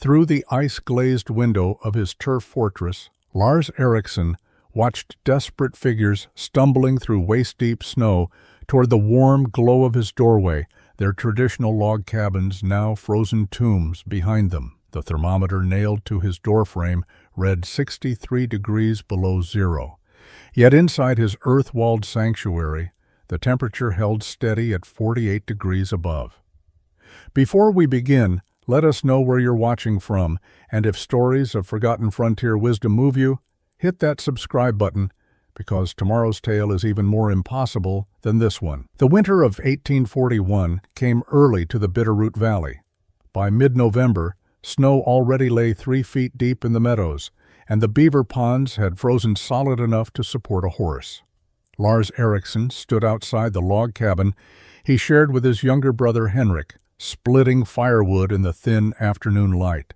Through the ice-glazed window of his turf fortress, Lars Eriksson watched desperate figures stumbling through waist-deep snow toward the warm glow of his doorway, their traditional log cabins now frozen tombs behind them. The thermometer nailed to his doorframe read 63 degrees below zero. Yet inside his earth-walled sanctuary, the temperature held steady at 48 degrees above. Before we begin, let us know where you're watching from, and if stories of forgotten frontier wisdom move you, hit that subscribe button, because tomorrow's tale is even more impossible than this one. The winter of 1841 came early to the Bitterroot Valley. By mid-November, snow already lay 3 feet deep in the meadows, and the beaver ponds had frozen solid enough to support a horse. Lars Eriksson stood outside the log cabin he shared with his younger brother Henrik, splitting firewood in the thin afternoon light.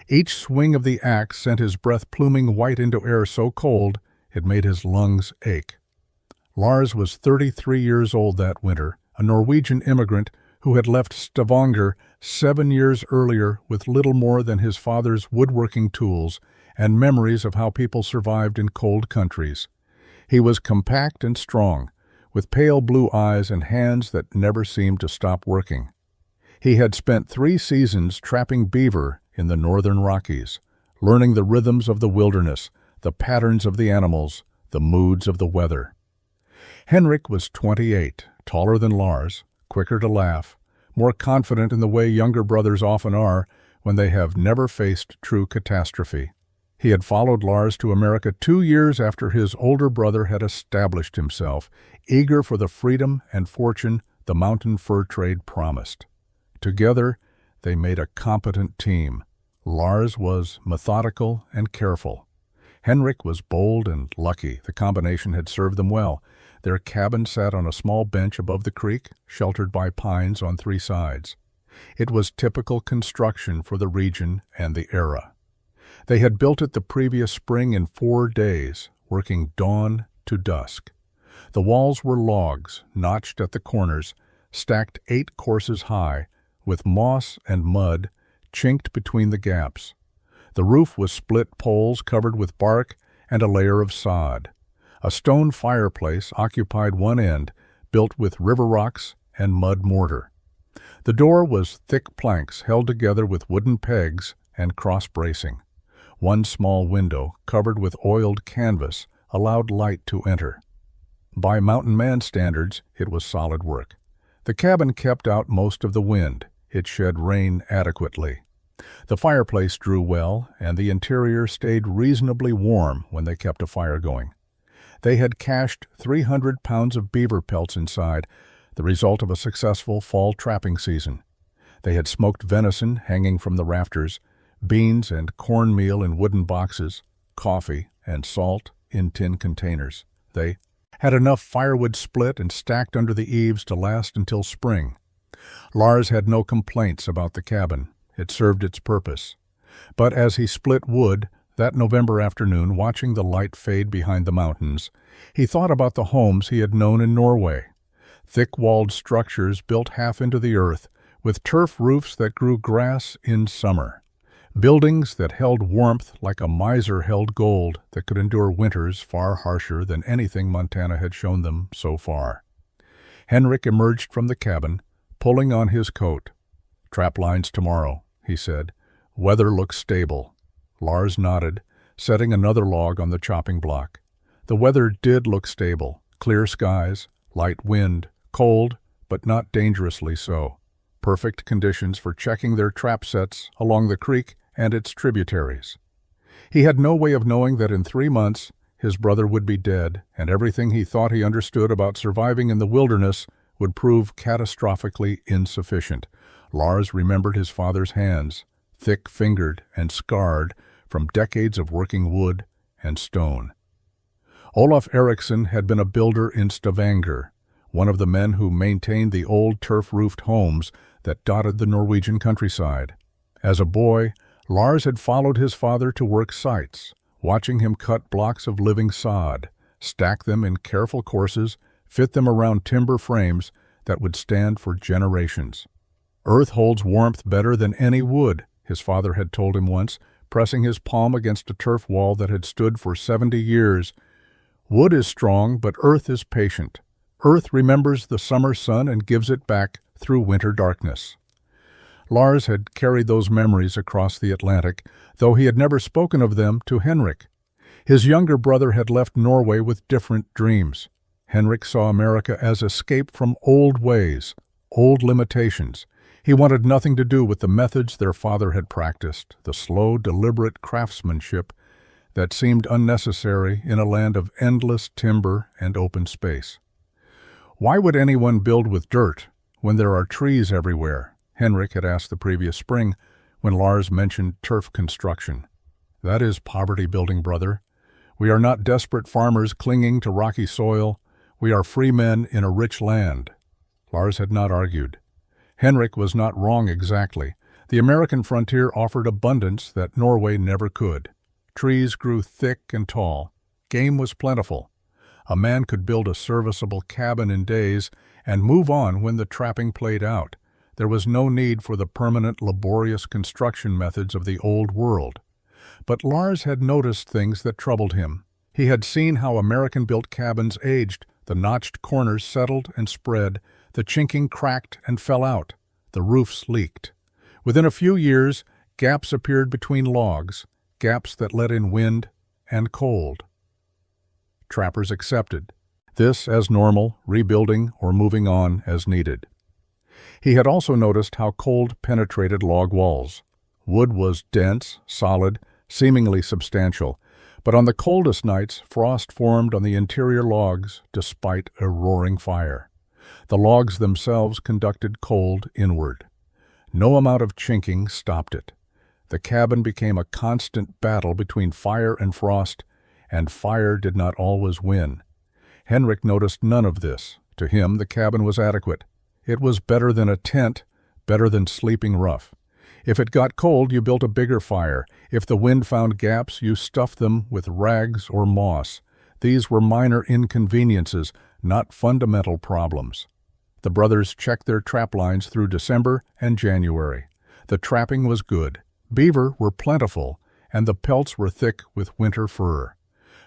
Each swing of the axe sent his breath pluming white into air so cold it made his lungs ache. Lars was 33 years old that winter, a Norwegian immigrant who had left Stavanger 7 years earlier with little more than his father's woodworking tools and memories of how people survived in cold countries. He was compact and strong, with pale blue eyes and hands that never seemed to stop working. He had spent 3 seasons trapping beaver in the northern Rockies, learning the rhythms of the wilderness, the patterns of the animals, the moods of the weather. Henrik was 28, taller than Lars, quicker to laugh, more confident in the way younger brothers often are when they have never faced true catastrophe. He had followed Lars to America 2 years after his older brother had established himself, eager for the freedom and fortune the mountain fur trade promised. Together, they made a competent team. Lars was methodical and careful. Henrik was bold and lucky. The combination had served them well. Their cabin sat on a small bench above the creek, sheltered by pines on 3 sides. It was typical construction for the region and the era. They had built it the previous spring in 4 days, working dawn to dusk. The walls were logs, notched at the corners, stacked 8 courses high, with moss and mud chinked between the gaps. The roof was split poles covered with bark and a layer of sod. A stone fireplace occupied one end, built with river rocks and mud mortar. The door was thick planks held together with wooden pegs and cross-bracing. One small window, covered with oiled canvas, allowed light to enter. By mountain man standards, it was solid work. The cabin kept out most of the wind. It shed rain adequately. The fireplace drew well, and the interior stayed reasonably warm when they kept a fire going. They had cached 300 pounds of beaver pelts inside, the result of a successful fall trapping season. They had smoked venison hanging from the rafters, beans and cornmeal in wooden boxes, coffee and salt in tin containers. They had enough firewood split and stacked under the eaves to last until spring. Lars had no complaints about the cabin. It served its purpose. But as he split wood that November afternoon, watching the light fade behind the mountains, he thought about the homes he had known in Norway. Thick-walled structures built half into the earth, with turf roofs that grew grass in summer. Buildings that held warmth like a miser held gold that could endure winters far harsher than anything Montana had shown them so far. Henrik emerged from the cabin, pulling on his coat. "Trap lines tomorrow," he said. "Weather looks stable." Lars nodded, setting another log on the chopping block. The weather did look stable. Clear skies, light wind, cold, but not dangerously so. Perfect conditions for checking their trap sets along the creek and its tributaries. He had no way of knowing that in 3 months his brother would be dead, and everything he thought he understood about surviving in the wilderness would prove catastrophically insufficient. Lars remembered his father's hands, thick-fingered and scarred from decades of working wood and stone. Olaf Eriksson had been a builder in Stavanger, one of the men who maintained the old turf-roofed homes that dotted the Norwegian countryside. As a boy, Lars had followed his father to work sites, watching him cut blocks of living sod, stack them in careful courses, fit them around timber frames that would stand for generations. "Earth holds warmth better than any wood," his father had told him once, pressing his palm against a turf wall that had stood for 70 years. Wood is strong, but earth is patient. Earth remembers the summer sun and gives it back through winter darkness. Lars had carried those memories across the Atlantic, though he had never spoken of them to Henrik. His younger brother had left Norway with different dreams. Henrik saw America as escape from old ways, old limitations. He wanted nothing to do with the methods their father had practiced, the slow, deliberate craftsmanship that seemed unnecessary in a land of endless timber and open space. "Why would anyone build with dirt when there are trees everywhere?" Henrik had asked the previous spring when Lars mentioned turf construction. "That is poverty building, brother. We are not desperate farmers clinging to rocky soil. We are free men in a rich land." Lars had not argued. Henrik was not wrong exactly. The American frontier offered abundance that Norway never could. Trees grew thick and tall. Game was plentiful. A man could build a serviceable cabin in days and move on when the trapping played out. There was no need for the permanent, laborious construction methods of the old world. But Lars had noticed things that troubled him. He had seen how American-built cabins aged. The notched corners settled and spread. The chinking cracked and fell out. The roofs leaked. Within a few years, gaps appeared between logs, gaps that let in wind and cold. Trappers accepted this as normal, rebuilding or moving on as needed. He had also noticed how cold penetrated log walls. Wood was dense, solid, seemingly substantial, but on the coldest nights, frost formed on the interior logs despite a roaring fire. The logs themselves conducted cold inward. No amount of chinking stopped it. The cabin became a constant battle between fire and frost, and fire did not always win. Henrik noticed none of this. To him, the cabin was adequate. It was better than a tent, better than sleeping rough. If it got cold, you built a bigger fire. If the wind found gaps, you stuffed them with rags or moss. These were minor inconveniences, not fundamental problems. The brothers checked their trap lines through December and January. The trapping was good. Beaver were plentiful, and the pelts were thick with winter fur.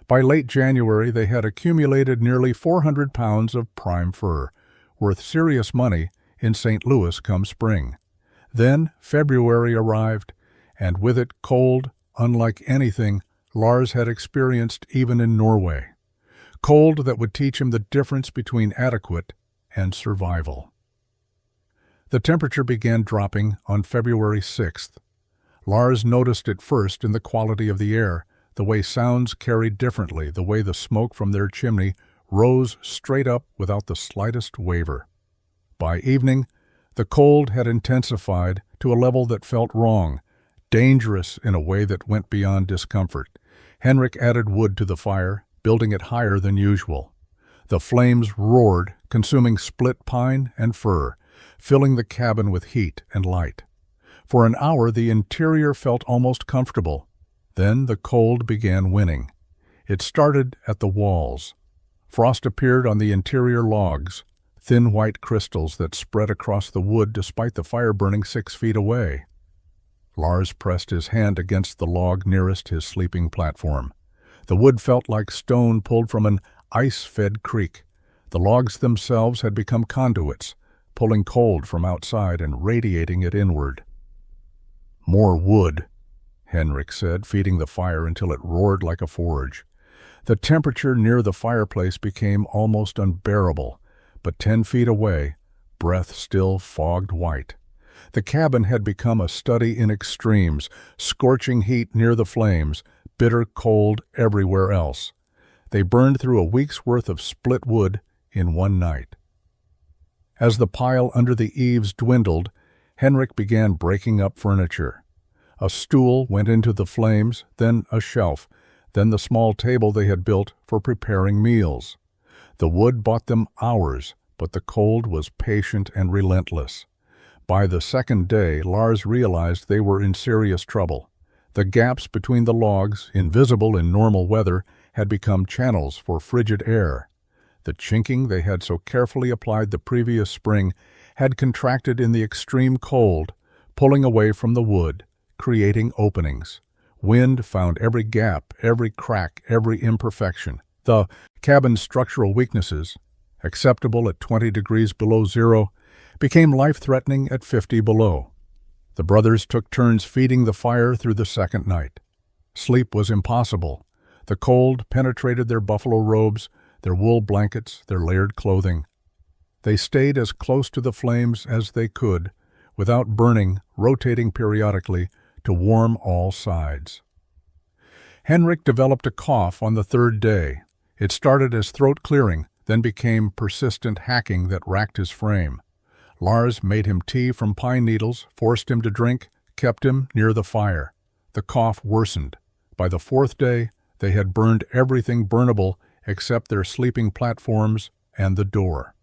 By late January, they had accumulated nearly 400 pounds of prime fur, worth serious money in St. Louis come spring. Then February arrived, and with it cold, unlike anything Lars had experienced even in Norway. Cold that would teach him the difference between adequate and survival. The temperature began dropping on February 6th. Lars noticed it first in the quality of the air, the way sounds carried differently, the way the smoke from their chimney rose straight up without the slightest waver. By evening, the cold had intensified to a level that felt wrong, dangerous in a way that went beyond discomfort. Henrik added wood to the fire, building it higher than usual. The flames roared, consuming split pine and fir, filling the cabin with heat and light. For an hour, the interior felt almost comfortable. Then the cold began winning. It started at the walls. Frost appeared on the interior logs, thin white crystals that spread across the wood despite the fire burning 6 feet away. Lars pressed his hand against the log nearest his sleeping platform. The wood felt like stone pulled from an ice-fed creek. The logs themselves had become conduits, pulling cold from outside and radiating it inward. "More wood," Henrik said, feeding the fire until it roared like a forge. The temperature near the fireplace became almost unbearable, but 10 feet away, breath still fogged white. The cabin had become a study in extremes, scorching heat near the flames, bitter cold everywhere else. They burned through a week's worth of split wood in one night. As the pile under the eaves dwindled, Henrik began breaking up furniture. A stool went into the flames, then a shelf, then the small table they had built for preparing meals. The wood bought them hours, but the cold was patient and relentless. By the second day, Lars realized they were in serious trouble. The gaps between the logs, invisible in normal weather, had become channels for frigid air. The chinking they had so carefully applied the previous spring had contracted in the extreme cold, pulling away from the wood, creating openings. Wind found every gap, every crack, every imperfection. The cabin's structural weaknesses, acceptable at 20 degrees below zero, became life-threatening at 50 below. The brothers took turns feeding the fire through the second night. Sleep was impossible. The cold penetrated their buffalo robes, their wool blankets, their layered clothing. They stayed as close to the flames as they could, without burning, rotating periodically to warm all sides. Henrik developed a cough on the third day. It started as throat clearing, then became persistent hacking that racked his frame. Lars made him tea from pine needles, forced him to drink, kept him near the fire. The cough worsened. By the fourth day, they had burned everything burnable except their sleeping platforms and the door.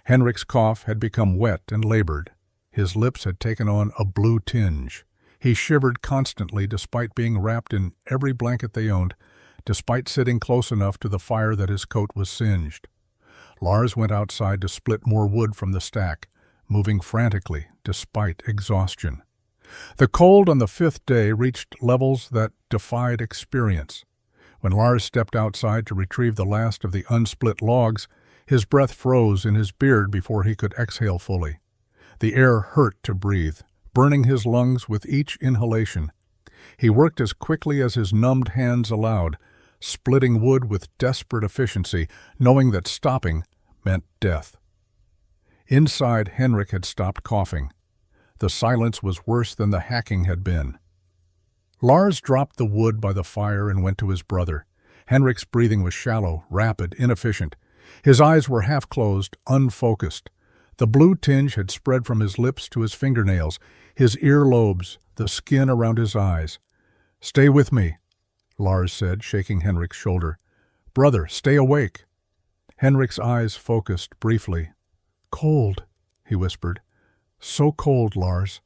Henrik's cough had become wet and labored. His lips had taken on a blue tinge. He shivered constantly despite being wrapped in every blanket they owned, despite sitting close enough to the fire that his coat was singed. Lars went outside to split more wood from the stack, moving frantically despite exhaustion. The cold on the fifth day reached levels that defied experience. When Lars stepped outside to retrieve the last of the unsplit logs, his breath froze in his beard before he could exhale fully. The air hurt to breathe, burning his lungs with each inhalation. He worked as quickly as his numbed hands allowed, splitting wood with desperate efficiency, knowing that stopping meant death. Inside, Henrik had stopped coughing. The silence was worse than the hacking had been. Lars dropped the wood by the fire and went to his brother. Henrik's breathing was shallow, rapid, inefficient. His eyes were half-closed, unfocused. The blue tinge had spread from his lips to his fingernails, his earlobes, the skin around his eyes. "Stay with me," Lars said, shaking Henrik's shoulder. "Brother, stay awake." Henrik's eyes focused briefly. "Cold," he whispered. "So cold, Lars."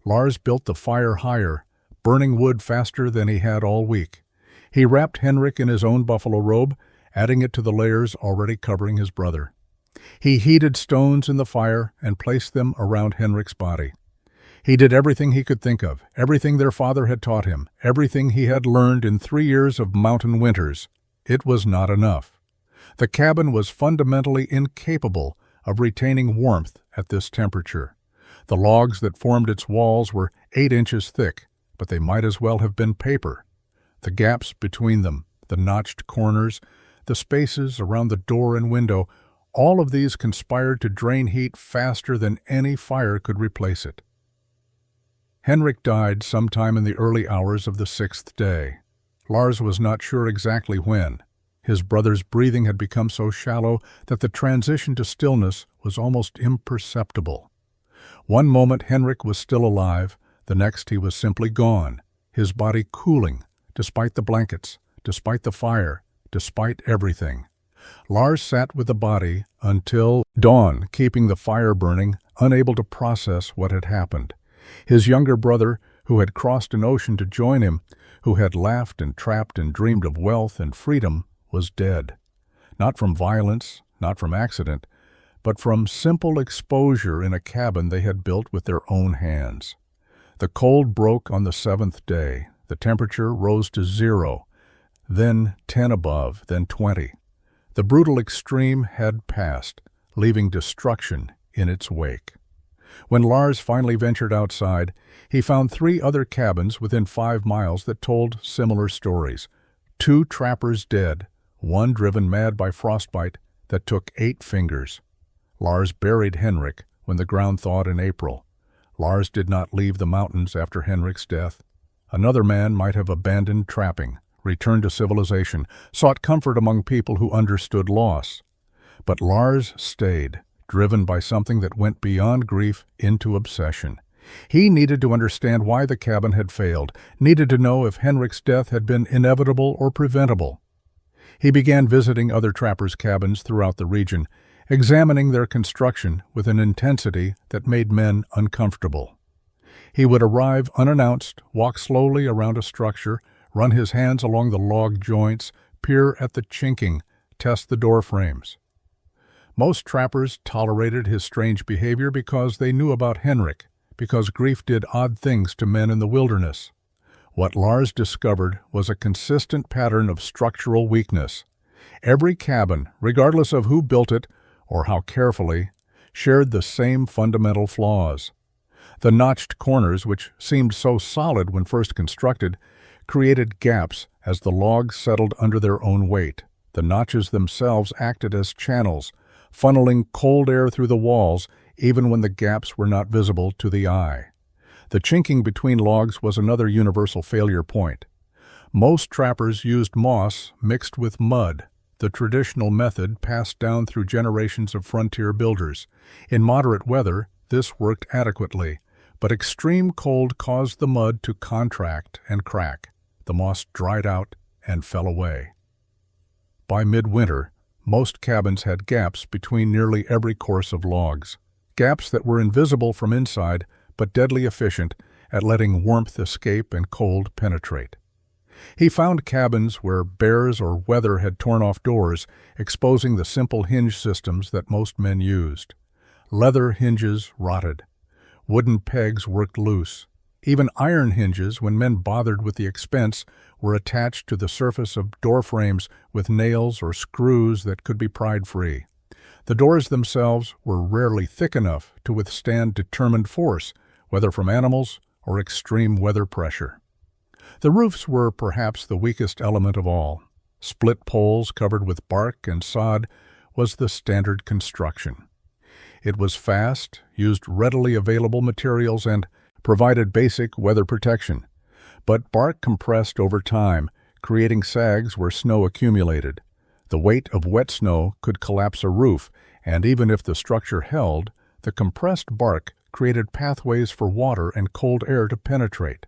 Lars built the fire higher, burning wood faster than he had all week. He wrapped Henrik in his own buffalo robe, adding it to the layers already covering his brother. He heated stones in the fire and placed them around Henrik's body. He did everything he could think of, everything their father had taught him, everything he had learned in 3 years of mountain winters. It was not enough. The cabin was fundamentally incapable of retaining warmth at this temperature. The logs that formed its walls were 8 inches thick, but they might as well have been paper. The gaps between them, the notched corners, the spaces around the door and window, all of these conspired to drain heat faster than any fire could replace it. Henrik died sometime in the early hours of the 6th day. Lars was not sure exactly when. His brother's breathing had become so shallow that the transition to stillness was almost imperceptible. One moment Henrik was still alive, the next he was simply gone, his body cooling, despite the blankets, despite the fire, despite everything. Lars sat with the body until dawn, keeping the fire burning, unable to process what had happened. His younger brother, who had crossed an ocean to join him, who had laughed and trapped and dreamed of wealth and freedom, was dead. Not from violence, not from accident, but from simple exposure in a cabin they had built with their own hands. The cold broke on the 7th day. The temperature rose to 0, then 10 above, then 20. The brutal extreme had passed, leaving destruction in its wake. When Lars finally ventured outside, he found 3 other cabins within 5 miles that told similar stories. 2 trappers dead, 1 driven mad by frostbite that took 8 fingers. Lars buried Henrik when the ground thawed in April. Lars did not leave the mountains after Henrik's death. Another man might have abandoned trapping, returned to civilization, sought comfort among people who understood loss. But Lars stayed, driven by something that went beyond grief into obsession. He needed to understand why the cabin had failed, needed to know if Henrik's death had been inevitable or preventable. He began visiting other trappers' cabins throughout the region, examining their construction with an intensity that made men uncomfortable. He would arrive unannounced, walk slowly around a structure, run his hands along the log joints, peer at the chinking, test the door frames. Most trappers tolerated his strange behavior because they knew about Henrik, because grief did odd things to men in the wilderness. What Lars discovered was a consistent pattern of structural weakness. Every cabin, regardless of who built it or how carefully, shared the same fundamental flaws. The notched corners, which seemed so solid when first constructed, created gaps as the logs settled under their own weight. The notches themselves acted as channels, funneling cold air through the walls even when the gaps were not visible to the eye. The chinking between logs was another universal failure point. Most trappers used moss mixed with mud, the traditional method passed down through generations of frontier builders. In moderate weather, this worked adequately, but extreme cold caused the mud to contract and crack. The moss dried out and fell away. By midwinter, most cabins had gaps between nearly every course of logs, gaps that were invisible from inside but deadly efficient at letting warmth escape and cold penetrate. He found cabins where bears or weather had torn off doors, exposing the simple hinge systems that most men used. Leather hinges rotted. Wooden pegs worked loose. Even iron hinges, when men bothered with the expense, were attached to the surface of door frames with nails or screws that could be pried free. The doors themselves were rarely thick enough to withstand determined force, whether from animals or extreme weather pressure. The roofs were perhaps the weakest element of all. Split poles covered with bark and sod was the standard construction. It was fast, used readily available materials, and provided basic weather protection. But bark compressed over time, creating sags where snow accumulated. The weight of wet snow could collapse a roof, and even if the structure held, the compressed bark created pathways for water and cold air to penetrate.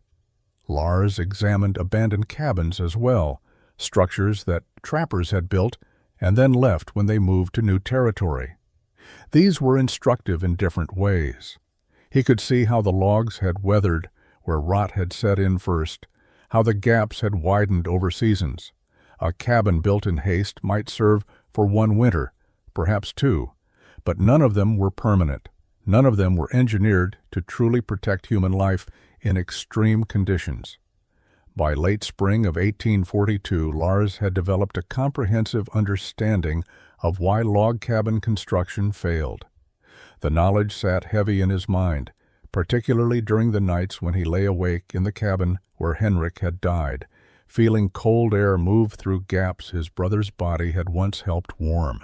Lars examined abandoned cabins as well, structures that trappers had built and then left when they moved to new territory. These were instructive in different ways. He could see how the logs had weathered where rot had set in first, how the gaps had widened over seasons. A cabin built in haste might serve for one winter, perhaps two, but none of them were permanent. None of them were engineered to truly protect human life in extreme conditions. By late spring of 1842, Lars had developed a comprehensive understanding of why log cabin construction failed. The knowledge sat heavy in his mind, particularly during the nights when he lay awake in the cabin where Henrik had died, feeling cold air move through gaps his brother's body had once helped warm.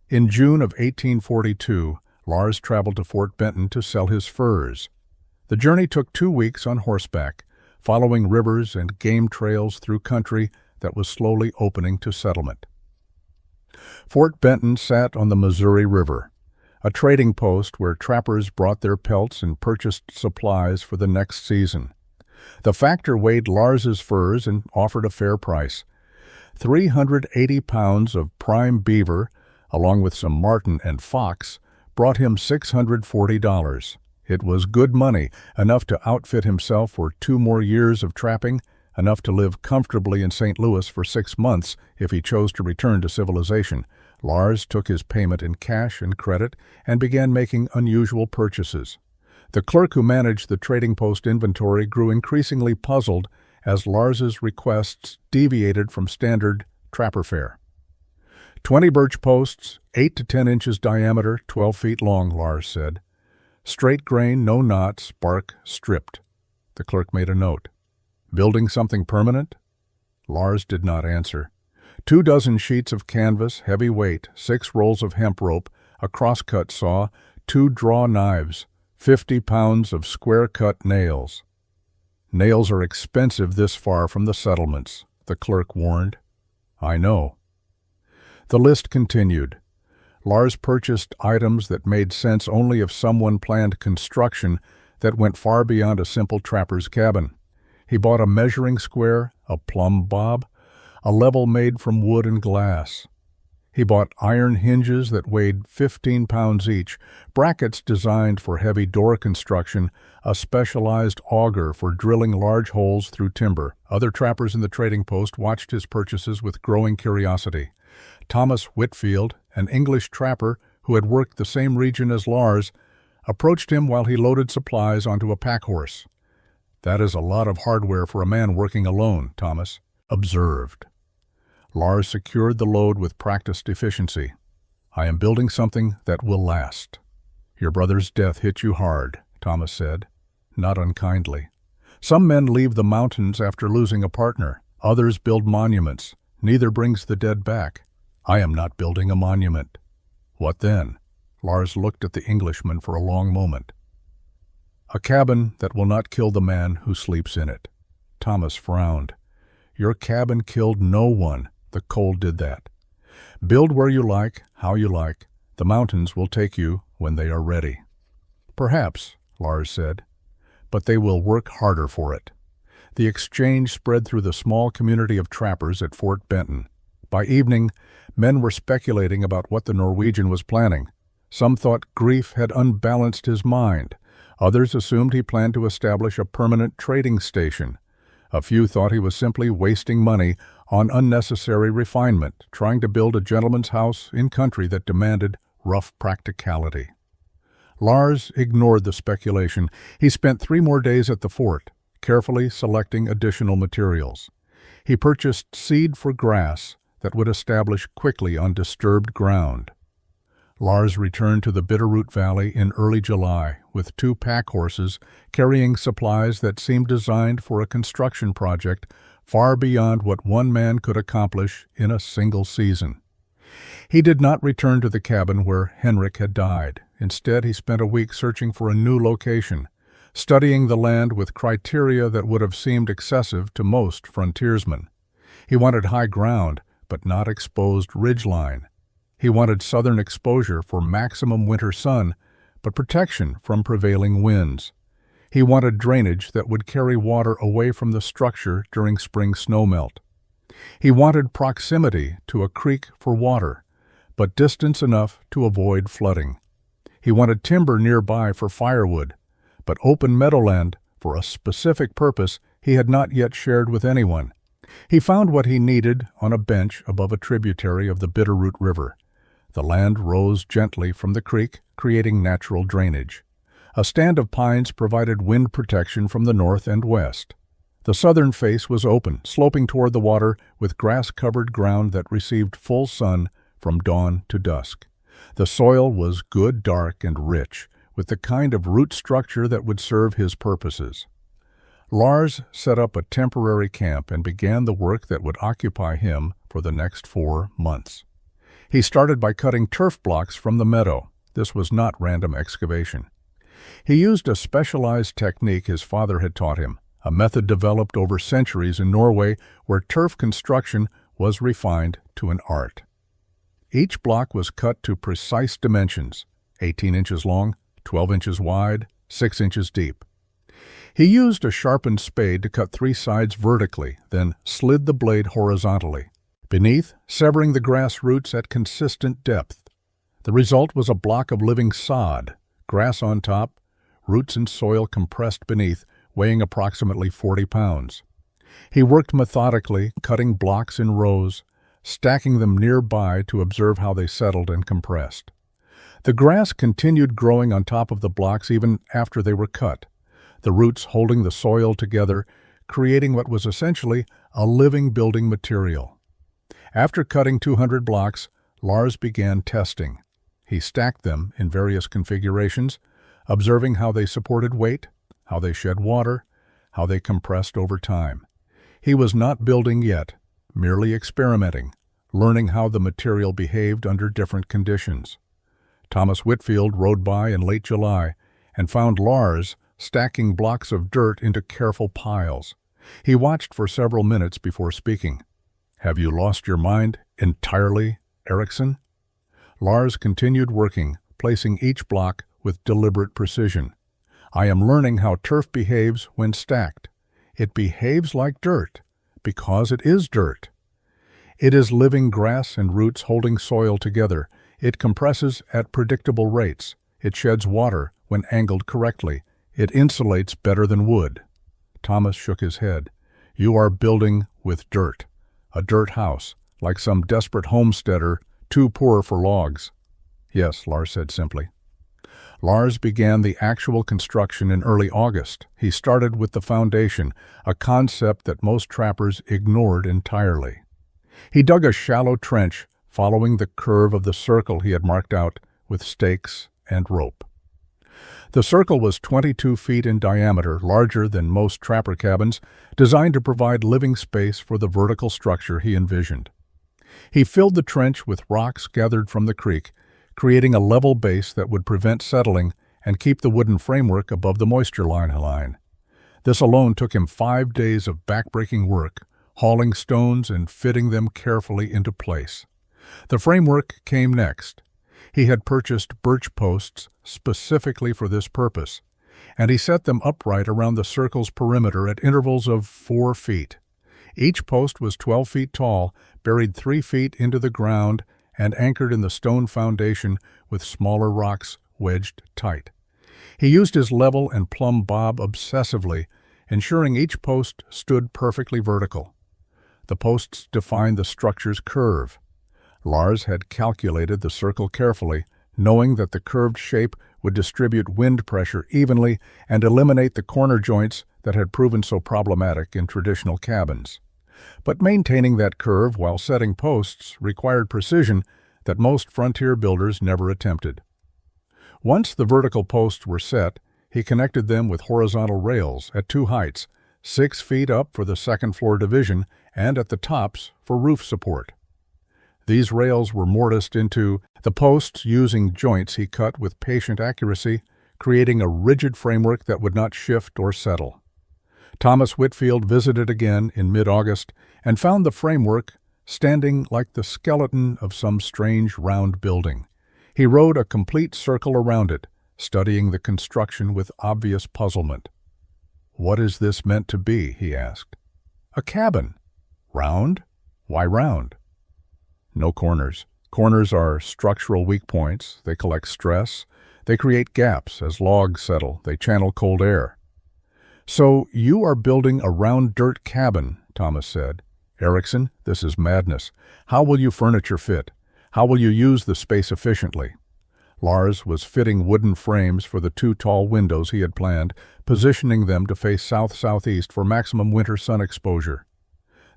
In June of 1842, Lars traveled to Fort Benton to sell his furs. The journey took 2 weeks on horseback, following rivers and game trails through country that was slowly opening to settlement. Fort Benton sat on the Missouri River, a trading post where trappers brought their pelts and purchased supplies for the next season. The factor weighed Lars's furs and offered a fair price. 380 pounds of prime beaver, along with some marten and fox, brought him $640. It was good money, enough to outfit himself for 2 more years of trapping, enough to live comfortably in St. Louis for 6 months if he chose to return to civilization. Lars took his payment in cash and credit and began making unusual purchases. The clerk who managed the trading post inventory grew increasingly puzzled as Lars's requests deviated from standard trapper fare. 20 birch posts, 8 to 10 inches diameter, 12 feet long, Lars said. Straight grain, no knots, bark stripped. The clerk made a note. Building something permanent? Lars did not answer. 24 sheets of canvas, heavy weight, 6 rolls of hemp rope, a crosscut saw, 2 draw knives, 50 pounds of square-cut nails. Nails are expensive this far from the settlements, the clerk warned. I know. The list continued. Lars purchased items that made sense only if someone planned construction that went far beyond a simple trapper's cabin. He bought a measuring square, a plumb bob, a level made from wood and glass. He bought iron hinges that weighed 15 pounds each, brackets designed for heavy door construction, a specialized auger for drilling large holes through timber. Other trappers in the trading post watched his purchases with growing curiosity. Thomas Whitfield, an English trapper who had worked the same region as Lars, approached him while he loaded supplies onto a pack horse. "That is a lot of hardware for a man working alone," Thomas observed. Lars secured the load with practiced efficiency. "I am building something that will last." "Your brother's death hit you hard," Thomas said, not unkindly. "Some men leave the mountains after losing a partner. Others build monuments. Neither brings the dead back. I am not building a monument." "What then?" Lars looked at the Englishman for a long moment. "A cabin that will not kill the man who sleeps in it." Thomas frowned. "Your cabin killed no one. The cold did that. Build where you like, how you like. The mountains will take you when they are ready." "Perhaps," Lars said, "but they will work harder for it." The exchange spread through the small community of trappers at Fort Benton. By evening, men were speculating about what the Norwegian was planning. Some thought grief had unbalanced his mind. Others assumed he planned to establish a permanent trading station. A few thought he was simply wasting money on unnecessary refinement, trying to build a gentleman's house in country that demanded rough practicality. Lars ignored the speculation. He spent 3 more days at the fort, carefully selecting additional materials. He purchased seed for grass that would establish quickly on disturbed ground. Lars returned to the Bitterroot Valley in early July with 2 pack horses carrying supplies that seemed designed for a construction project far beyond what one man could accomplish in a single season. He did not return to the cabin where Henrik had died. Instead, he spent a week searching for a new location, studying the land with criteria that would have seemed excessive to most frontiersmen. He wanted high ground, but not exposed ridgeline. He wanted southern exposure for maximum winter sun, but protection from prevailing winds. He wanted drainage that would carry water away from the structure during spring snowmelt. He wanted proximity to a creek for water, but distance enough to avoid flooding. He wanted timber nearby for firewood, but open meadowland for a specific purpose he had not yet shared with anyone. He found what he needed on a bench above a tributary of the Bitterroot River. The land rose gently from the creek, creating natural drainage. A stand of pines provided wind protection from the north and west. The southern face was open, sloping toward the water with grass-covered ground that received full sun from dawn to dusk. The soil was good, dark, and rich, with the kind of root structure that would serve his purposes. Lars set up a temporary camp and began the work that would occupy him for the next 4 months. He started by cutting turf blocks from the meadow. This was not random excavation. He used a specialized technique his father had taught him, a method developed over centuries in Norway where turf construction was refined to an art. Each block was cut to precise dimensions, 18 inches long, 12 inches wide, 6 inches deep. He used a sharpened spade to cut 3 sides vertically, then slid the blade horizontally, beneath, severing the grass roots at consistent depth. The result was a block of living sod, grass on top, roots and soil compressed beneath, weighing approximately 40 pounds. He worked methodically, cutting blocks in rows, stacking them nearby to observe how they settled and compressed. The grass continued growing on top of the blocks even after they were cut, the roots holding the soil together, creating what was essentially a living building material. After cutting 200 blocks, Lars began testing. He stacked them in various configurations, observing how they supported weight, how they shed water, how they compressed over time. He was not building yet, merely experimenting, learning how the material behaved under different conditions. Thomas Whitfield rode by in late July and found Lars stacking blocks of dirt into careful piles. He watched for several minutes before speaking. "Have you lost your mind entirely, Eriksson?" Lars continued working, placing each block with deliberate precision. "I am learning how turf behaves when stacked. It behaves like dirt, because it is dirt. It is living grass and roots holding soil together. It compresses at predictable rates. It sheds water when angled correctly. It insulates better than wood." Thomas shook his head. "You are building with dirt. A dirt house, like some desperate homesteader too poor for logs." "Yes," Lars said simply. Lars began the actual construction in early August. He started with the foundation, a concept that most trappers ignored entirely. He dug a shallow trench, following the curve of the circle he had marked out with stakes and rope. The circle was 22 feet in diameter, larger than most trapper cabins, designed to provide living space for the vertical structure he envisioned. He filled the trench with rocks gathered from the creek, creating a level base that would prevent settling and keep the wooden framework above the moisture line. This alone took him 5 days of backbreaking work, hauling stones and fitting them carefully into place. The framework came next. He had purchased birch posts specifically for this purpose, and he set them upright around the circle's perimeter at intervals of 4 feet. Each post was 12 feet tall, buried 3 feet into the ground, and anchored in the stone foundation with smaller rocks wedged tight. He used his level and plumb bob obsessively, ensuring each post stood perfectly vertical. The posts defined the structure's curve. Lars had calculated the circle carefully, knowing that the curved shape would distribute wind pressure evenly and eliminate the corner joints that had proven so problematic in traditional cabins. But maintaining that curve while setting posts required precision that most frontier builders never attempted. Once the vertical posts were set, he connected them with horizontal rails at 2 heights, 6 feet up for the second-floor division and at the tops for roof support. These rails were mortised into the posts using joints he cut with patient accuracy, creating a rigid framework that would not shift or settle. Thomas Whitfield visited again in mid-August and found the framework standing like the skeleton of some strange round building. He rode a complete circle around it, studying the construction with obvious puzzlement. "What is this meant to be?" he asked. "A cabin. Round? Why round?" "No corners. Corners are structural weak points. They collect stress. They create gaps. As logs settle, they channel cold air." "So you are building a round dirt cabin," Thomas said. "Erickson, this is madness. How will you furniture fit? How will you use the space efficiently?" Lars was fitting wooden frames for the 2 tall windows he had planned, positioning them to face south-southeast for maximum winter sun exposure.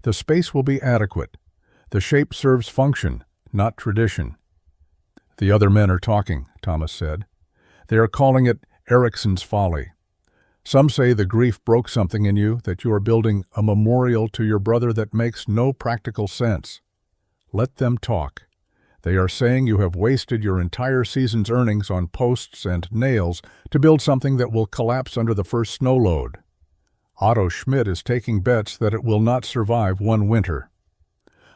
"The space will be adequate. The shape serves function, not tradition." "The other men are talking," Thomas said. "They are calling it Erickson's folly. Some say the grief broke something in you, that you are building a memorial to your brother that makes no practical sense. Let them talk. They are saying you have wasted your entire season's earnings on posts and nails to build something that will collapse under the first snow load. Otto Schmidt is taking bets that it will not survive one winter."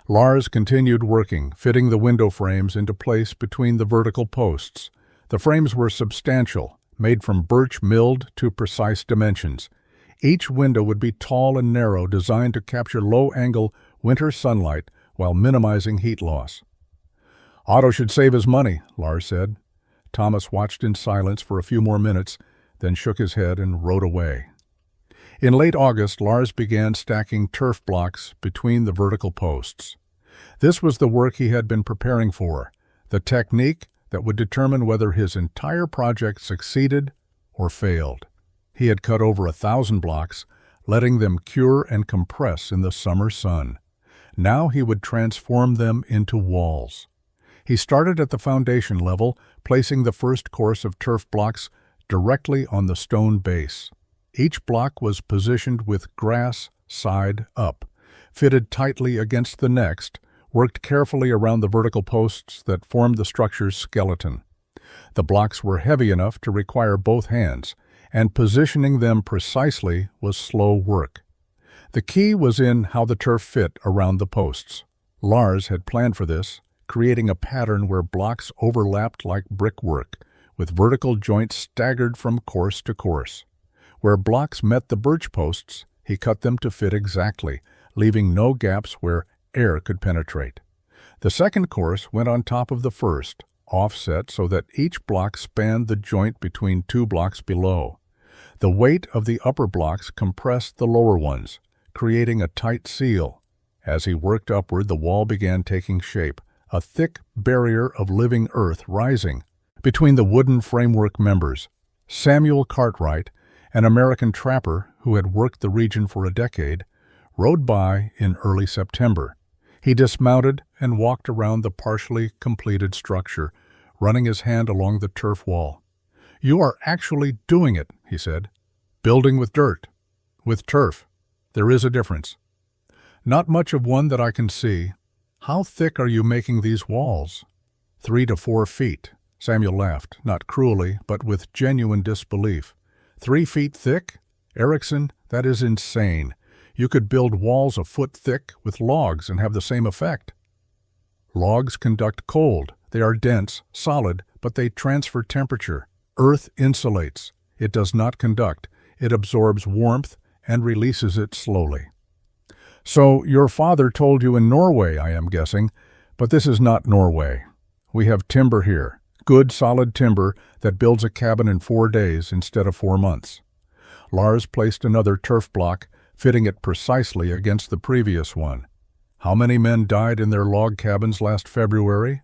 Lars continued working, fitting the window frames into place between the vertical posts. The frames were substantial, made from birch milled to precise dimensions. Each window would be tall and narrow, designed to capture low-angle winter sunlight while minimizing heat loss. "Otto should save his money," Lars said. Thomas watched in silence for a few more minutes, then shook his head and rode away. In late August, Lars began stacking turf blocks between the vertical posts. This was the work he had been preparing for, the technique that would determine whether his entire project succeeded or failed. He had cut over 1,000 blocks, letting them cure and compress in the summer sun. Now he would transform them into walls. He started at the foundation level, placing the first course of turf blocks directly on the stone base. Each block was positioned with grass side up, fitted tightly against the next, worked carefully around the vertical posts that formed the structure's skeleton. The blocks were heavy enough to require both hands, and positioning them precisely was slow work. The key was in how the turf fit around the posts. Lars had planned for this, creating a pattern where blocks overlapped like brickwork, with vertical joints staggered from course to course. Where blocks met the birch posts, he cut them to fit exactly, leaving no gaps where air could penetrate. The second course went on top of the first, offset so that each block spanned the joint between 2 blocks below. The weight of the upper blocks compressed the lower ones, creating a tight seal. As he worked upward, the wall began taking shape, a thick barrier of living earth rising, between the wooden framework members. Samuel Cartwright, an American trapper who had worked the region for a decade, rode by in early September. He dismounted and walked around the partially completed structure, running his hand along the turf wall. "You are actually doing it," he said. "Building with dirt. With turf. There is a difference." "Not much of one that I can see. How thick are you making these walls?" 3 to 4 feet. Samuel laughed, not cruelly, but with genuine disbelief. 3 feet thick? Erickson, that is insane. You could build walls a foot thick with logs and have the same effect. Logs conduct cold. They are dense, solid, but they transfer temperature. Earth insulates. It does not conduct. It absorbs warmth and releases it slowly. "So your father told you in Norway, I am guessing, but this is not Norway. We have timber here. Good, solid timber that builds a cabin in 4 days instead of 4 months. Lars placed another turf block, fitting it precisely against the previous one. "How many men died in their log cabins last February?"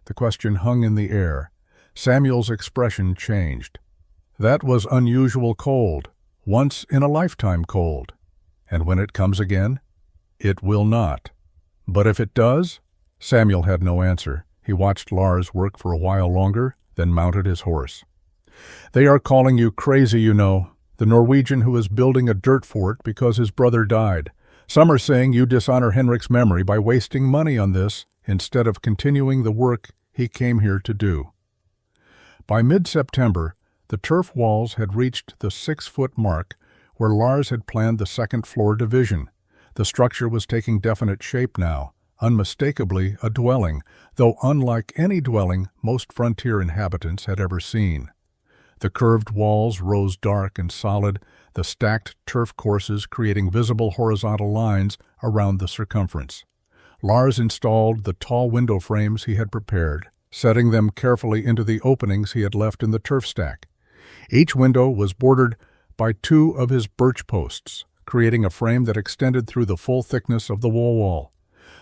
The question hung in the air. Samuel's expression changed. "That was unusual cold, once in a lifetime cold. And when it comes again? It will not. But if it does?" Samuel had no answer. He watched Lars work for a while longer, then mounted his horse. "They are calling you crazy, you know. The Norwegian who is building a dirt fort because his brother died. Some are saying you dishonor Henrik's memory by wasting money on this instead of continuing the work he came here to do." By mid-September, the turf walls had reached the 6-foot mark where Lars had planned the second-floor division. The structure was taking definite shape now, unmistakably a dwelling, though unlike any dwelling most frontier inhabitants had ever seen. The curved walls rose dark and solid, the stacked turf courses creating visible horizontal lines around the circumference. Lars installed the tall window frames he had prepared, setting them carefully into the openings he had left in the turf stack. Each window was bordered by 2 of his birch posts, creating a frame that extended through the full thickness of the wall.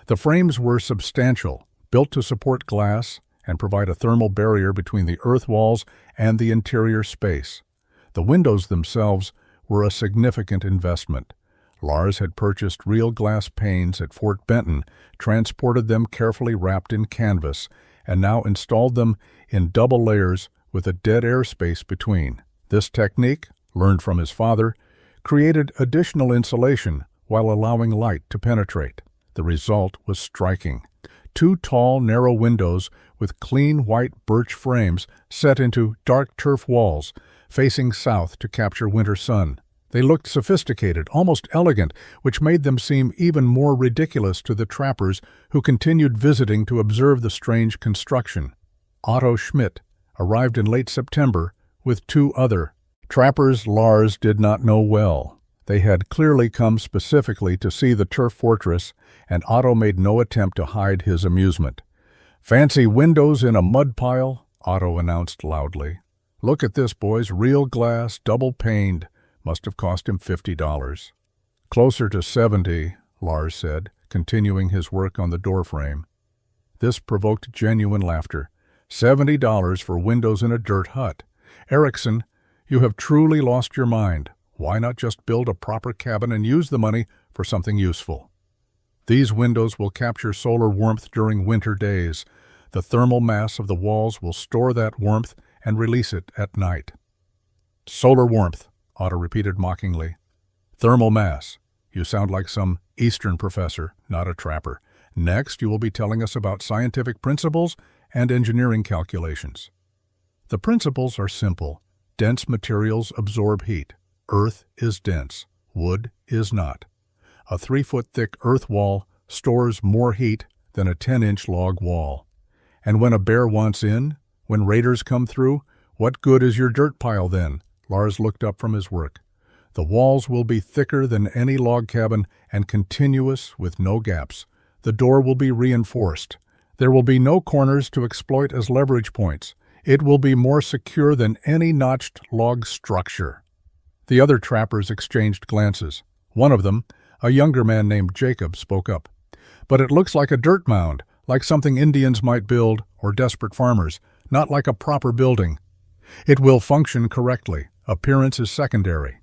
The frames were substantial, built to support glass and provide a thermal barrier between the earth walls and the interior space. The windows themselves were a significant investment. Lars had purchased real glass panes at Fort Benton, transported them carefully wrapped in canvas, and now installed them in double layers with a dead air space between. This technique, learned from his father, created additional insulation while allowing light to penetrate. The result was striking. 2 tall, narrow windows with clean white birch frames set into dark turf walls, facing south to capture winter sun. They looked sophisticated, almost elegant, which made them seem even more ridiculous to the trappers who continued visiting to observe the strange construction. Otto Schmidt arrived in late September with 2 other trappers Lars did not know well. They had clearly come specifically to see the turf fortress, and Otto made no attempt to hide his amusement. "Fancy windows in a mud pile," Otto announced loudly. "Look at this, boys, real glass, double-paned. Must have cost him $50. "Closer to 70, Lars said, continuing his work on the doorframe. This provoked genuine laughter. $70 for windows in a dirt hut. Erickson, you have truly lost your mind. Why not just build a proper cabin and use the money for something useful? These windows will capture solar warmth during winter days. The thermal mass of the walls will store that warmth and release it at night." "Solar warmth," Otto repeated mockingly. "Thermal mass. You sound like some Eastern professor, not a trapper. Next, you will be telling us about scientific principles and engineering calculations." "The principles are simple. Dense materials absorb heat. Earth is dense. Wood is not. A 3-foot-thick earth wall stores more heat than a 10-inch log wall. And when a bear wants in, when raiders come through, what good is your dirt pile then?" Lars looked up from his work. "The walls will be thicker than any log cabin and continuous with no gaps. The door will be reinforced. There will be no corners to exploit as leverage points. It will be more secure than any notched log structure." The other trappers exchanged glances. One of them, a younger man named Jacob, spoke up. "But it looks like a dirt mound, like something Indians might build or desperate farmers. not like a proper building. It will function correctly. Appearance is secondary.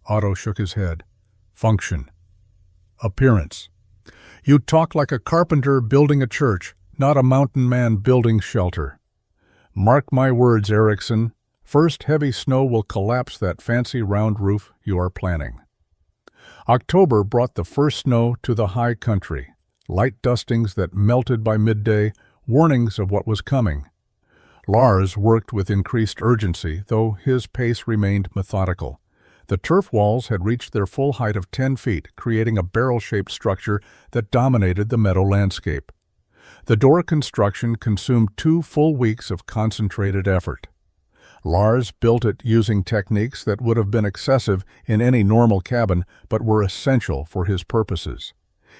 Otto shook his head. Function. Appearance. You talk like a carpenter building a church, not a mountain man building shelter. Mark my words, Erickson. First heavy snow will collapse that fancy round roof you are planning. October brought the first snow to the high country. Light dustings that melted by midday, warnings of what was coming. Lars worked with increased urgency, though his pace remained methodical. The turf walls had reached their full height of 10 feet, creating a barrel-shaped structure that dominated the meadow landscape. The door construction consumed 2 full weeks of concentrated effort. Lars built it using techniques that would have been excessive in any normal cabin, but were essential for his purposes.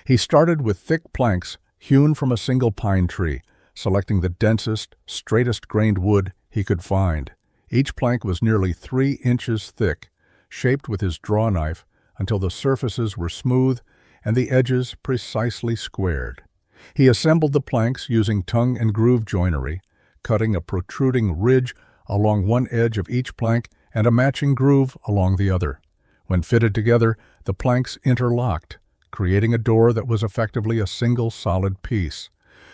He started with thick planks hewn from a single pine tree, selecting the densest, straightest-grained wood he could find. Each plank was nearly 3 inches thick, shaped with his draw knife until the surfaces were smooth and the edges precisely squared. He assembled the planks using tongue and groove joinery, cutting a protruding ridge along one edge of each plank and a matching groove along the other. When fitted together, the planks interlocked, creating a door that was effectively a single solid piece.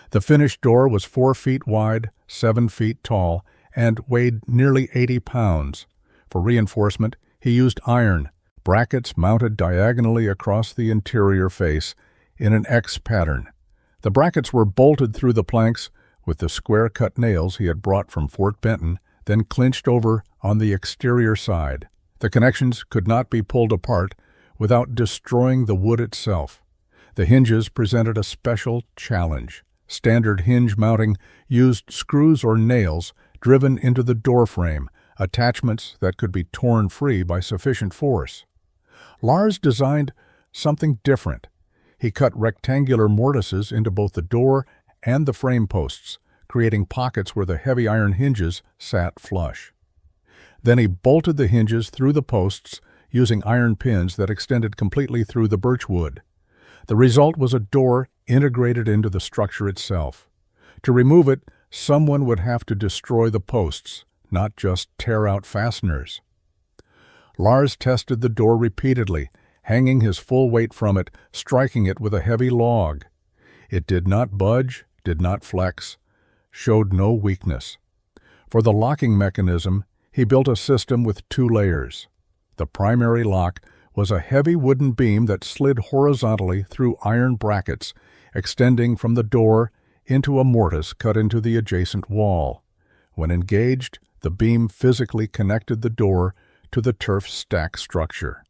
The finished door was 4 feet wide, 7 feet tall, and weighed nearly 80 pounds. For reinforcement, he used iron, brackets mounted diagonally across the interior face in an X pattern. The brackets were bolted through the planks with the square-cut nails he had brought from Fort Benton, then clinched over on the exterior side. The connections could not be pulled apart without destroying the wood itself. The hinges presented a special challenge. Standard hinge mounting used screws or nails driven into the door frame, attachments that could be torn free by sufficient force. Lars designed something different. He cut rectangular mortises into both the door and the frame posts, creating pockets where the heavy iron hinges sat flush. Then he bolted the hinges through the posts using iron pins that extended completely through the birch wood. The result was a door integrated into the structure itself. To remove it, someone would have to destroy the posts, not just tear out fasteners. Lars tested the door repeatedly, hanging his full weight from it, striking it with a heavy log. It did not budge, did not flex, showed no weakness. For the locking mechanism, he built a system with 2 layers. The primary lock was a heavy wooden beam that slid horizontally through iron brackets, extending from the door into a mortise cut into the adjacent wall. When engaged, the beam physically connected the door to the turf stack structure.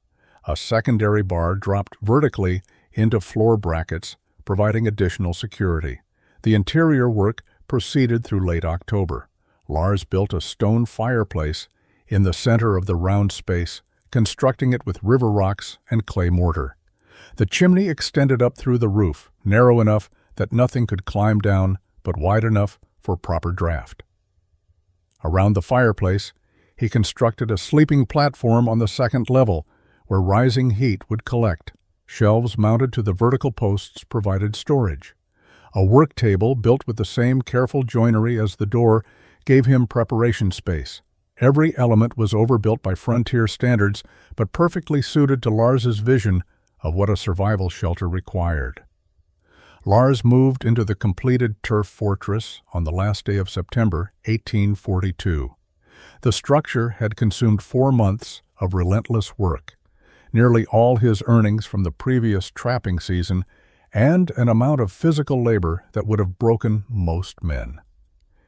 A secondary bar dropped vertically into floor brackets, providing additional security. The interior work proceeded through late October. Lars built a stone fireplace in the center of the round space, constructing it with river rocks and clay mortar. The chimney extended up through the roof, narrow enough that nothing could climb down, but wide enough for proper draft. Around the fireplace, he constructed a sleeping platform on the second level, where rising heat would collect. Shelves mounted to the vertical posts provided storage. A work table built with the same careful joinery as the door gave him preparation space. Every element was overbuilt by frontier standards, but perfectly suited to Lars's vision of what a survival shelter required. Lars moved into the completed turf fortress on the last day of September 1842. The structure had consumed 4 months of relentless work, nearly all his earnings from the previous trapping season, and an amount of physical labor that would have broken most men.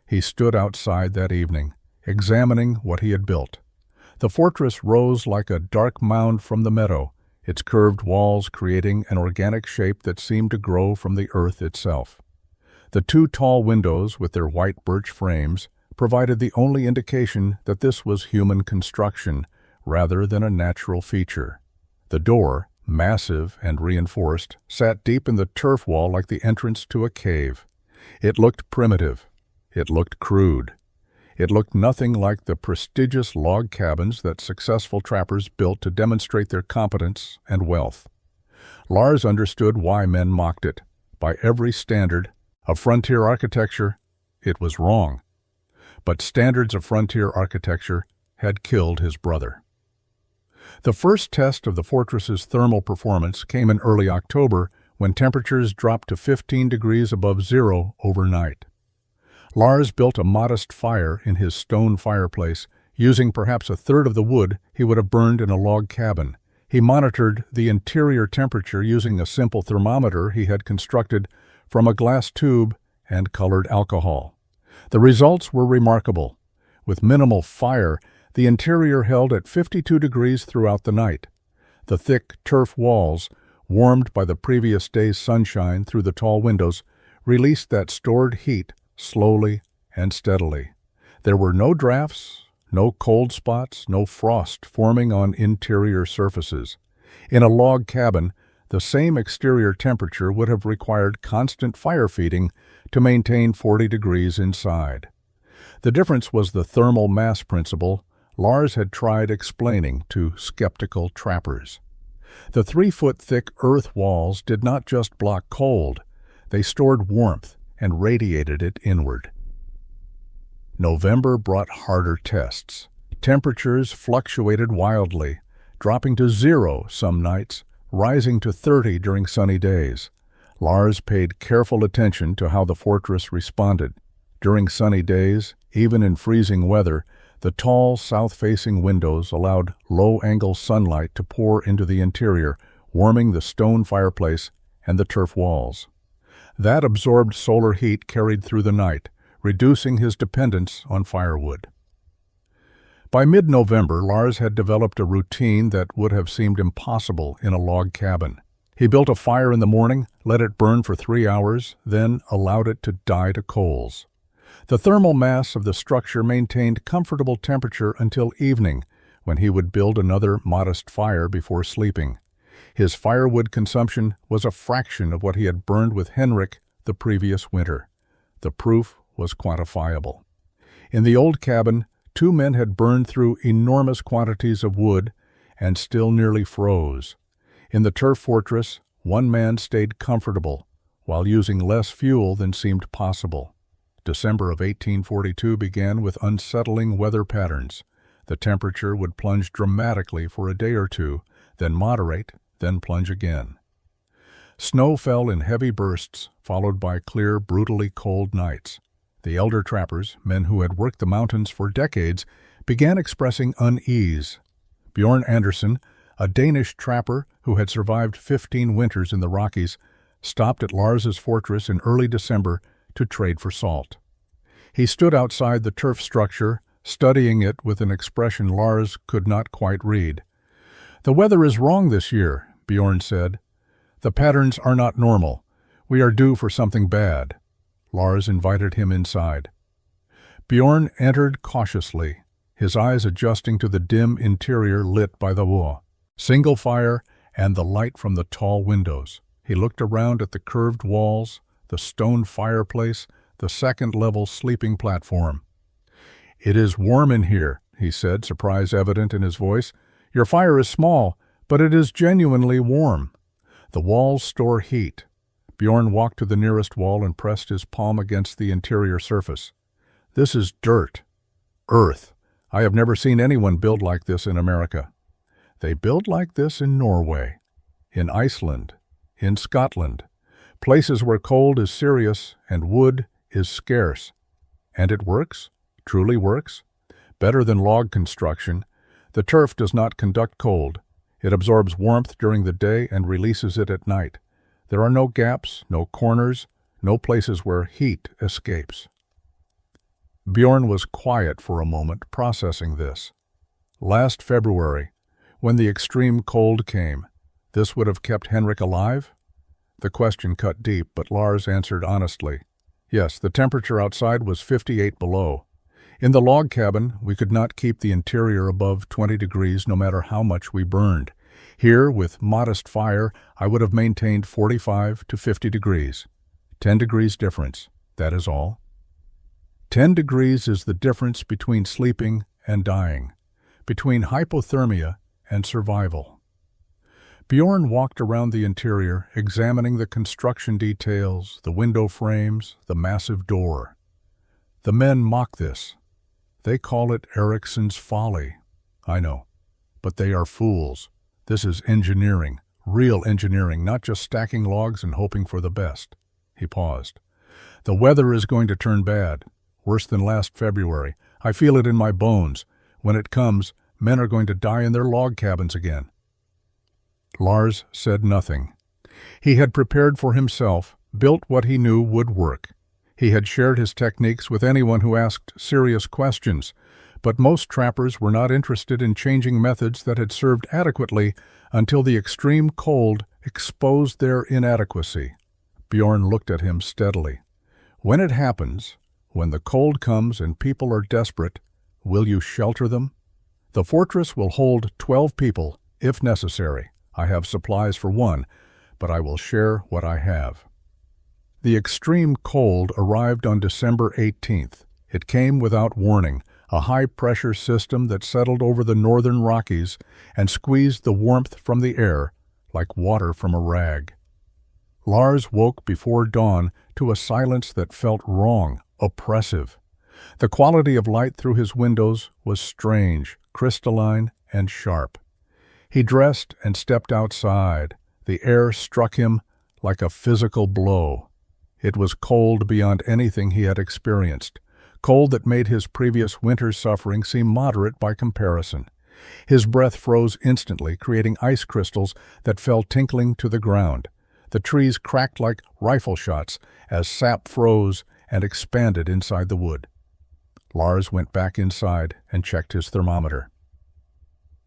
He stood outside that evening, examining what he had built. The fortress rose like a dark mound from the meadow, its curved walls creating an organic shape that seemed to grow from the earth itself. The 2 tall windows with their white birch frames provided the only indication that this was human construction rather than a natural feature. The door, massive and reinforced, sat deep in the turf wall like the entrance to a cave. It looked primitive. It looked crude. It looked nothing like the prestigious log cabins that successful trappers built to demonstrate their competence and wealth. Lars understood why men mocked it. By every standard of frontier architecture, it was wrong. but standards of frontier architecture had killed his brother. The first test of the fortress's thermal performance came in early October when temperatures dropped to 15 degrees above zero overnight. Lars built a modest fire in his stone fireplace, using perhaps a third of the wood he would have burned in a log cabin. He monitored the interior temperature using a simple thermometer he had constructed from a glass tube and colored alcohol. The results were remarkable. With minimal fire, the interior held at 52 degrees throughout the night. The thick turf walls, warmed by the previous day's sunshine through the tall windows, released that stored heat slowly and steadily. There were no drafts, no cold spots, no frost forming on interior surfaces. In a log cabin, the same exterior temperature would have required constant fire feeding to maintain 40 degrees inside. The difference was the thermal mass principle Lars had tried explaining to skeptical trappers. The 3-foot-thick earth walls did not just block cold, they stored warmth and radiated it inward. November brought harder tests. Temperatures fluctuated wildly, dropping to 0 some nights, rising to 30 during sunny days. Lars paid careful attention to how the fortress responded. During sunny days, even in freezing weather, the tall south-facing windows allowed low-angle sunlight to pour into the interior, warming the stone fireplace and the turf walls. That absorbed solar heat carried through the night, reducing his dependence on firewood. By mid-November, Lars had developed a routine that would have seemed impossible in a log cabin. He built a fire in the morning, let it burn for 3 hours, then allowed it to die to coals. The thermal mass of the structure maintained comfortable temperature until evening, when he would build another modest fire before sleeping. His firewood consumption was a fraction of what he had burned with Henrik the previous winter. The proof was quantifiable. In the old cabin, 2 men had burned through enormous quantities of wood and still nearly froze. In the turf fortress, 1 man stayed comfortable while using less fuel than seemed possible. December of 1842 began with unsettling weather patterns. The temperature would plunge dramatically for a day or two, then moderate, then plunge again. Snow fell in heavy bursts, followed by clear, brutally cold nights. The elder trappers, men who had worked the mountains for decades, began expressing unease. Bjorn Andersen, a Danish trapper who had survived 15 winters in the Rockies, stopped at Lars's fortress in early December to trade for salt. He stood outside the turf structure, studying it with an expression Lars could not quite read. "The weather is wrong this year," Bjorn said. "The patterns are not normal. We are due for something bad." Lars invited him inside. Bjorn entered cautiously, his eyes adjusting to the dim interior lit by the wood, single fire, and the light from the tall windows. He looked around at the curved walls, the stone fireplace, the second-level sleeping platform. "It is warm in here," he said, surprise evident in his voice. "Your fire is small, but it is genuinely warm." The walls store heat. Bjorn walked to the nearest wall and pressed his palm against the interior surface. "This is dirt. Earth. I have never seen anyone build like this in America." "They build like this in Norway, in Iceland, in Scotland, places where cold is serious and wood is scarce. And it works, truly works. Better than log construction. The turf does not conduct cold. It absorbs warmth during the day and releases it at night. There are no gaps, no corners, no places where heat escapes." Bjorn was quiet for a moment, processing this. Last February, when the extreme cold came, this would have kept Henrik alive? The question cut deep, but Lars answered honestly. Yes, the temperature outside was 58 below. In the log cabin, we could not keep the interior above 20 degrees no matter how much we burned. Here, with modest fire, I would have maintained 45 to 50 degrees. 10 degrees difference, that is all. 10 degrees is the difference between sleeping and dying, between hypothermia and survival. Bjorn walked around the interior, examining the construction details, the window frames, the massive door. "The men mock this," They call it Ericsson's folly. I know. But they are fools. This is engineering, real engineering, not just stacking logs and hoping for the best. He paused. The weather is going to turn bad, worse than last February. I feel it in my bones. When it comes, men are going to die in their log cabins again. Lars said nothing. He had prepared for himself, built what he knew would work. He had shared his techniques with anyone who asked serious questions, but most trappers were not interested in changing methods that had served adequately until the extreme cold exposed their inadequacy. Bjorn looked at him steadily. When it happens, when the cold comes and people are desperate, will you shelter them? The fortress will hold 12 people, if necessary. I have supplies for one, but I will share what I have. The extreme cold arrived on December 18th. It came without warning, a high-pressure system that settled over the northern Rockies and squeezed the warmth from the air like water from a rag. Lars woke before dawn to a silence that felt wrong, oppressive. The quality of light through his windows was strange, crystalline, and sharp. He dressed and stepped outside. The air struck him like a physical blow. It was cold beyond anything he had experienced, cold that made his previous winter's suffering seem moderate by comparison. His breath froze instantly, creating ice crystals that fell tinkling to the ground. The trees cracked like rifle shots as sap froze and expanded inside the wood. Lars went back inside and checked his thermometer.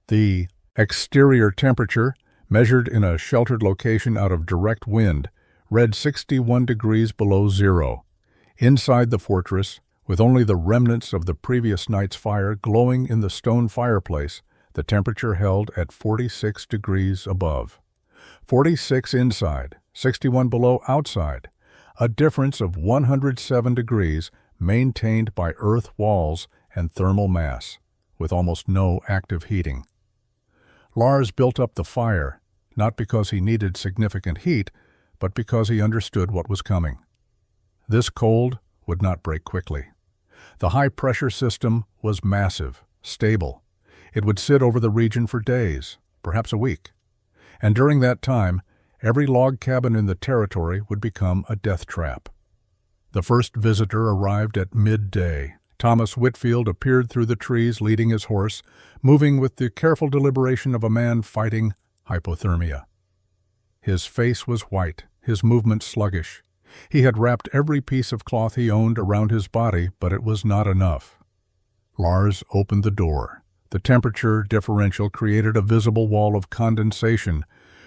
The exterior temperature, measured in a sheltered location out of direct wind, read 61 degrees below zero. Inside the fortress, with only the remnants of the previous night's fire glowing in the stone fireplace, the temperature held at 46 degrees above. 46 inside, 61 below outside, a difference of 107 degrees maintained by earth walls and thermal mass, with almost no active heating. Lars built up the fire, not because he needed significant heat, but because he understood what was coming. This cold would not break quickly. The high-pressure system was massive, stable. It would sit over the region for days, perhaps a week. And during that time, every log cabin in the territory would become a death trap. The first visitor arrived at midday. Thomas Whitfield appeared through the trees leading his horse, moving with the careful deliberation of a man fighting hypothermia. His face was white, his movements sluggish. He had wrapped every piece of cloth he owned around his body, but it was not enough. Lars opened the door. The temperature differential created a visible wall of condensation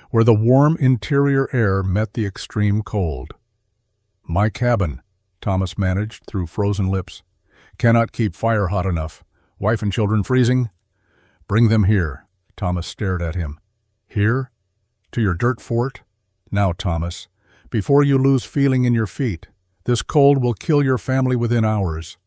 where the warm interior air met the extreme cold. "My cabin," Thomas managed through frozen lips. "Cannot keep fire hot enough. Wife and children freezing." "Bring them here." Thomas stared at him. "Here? To your dirt fort? Now, Thomas, before you lose feeling in your feet, this cold will kill your family within hours."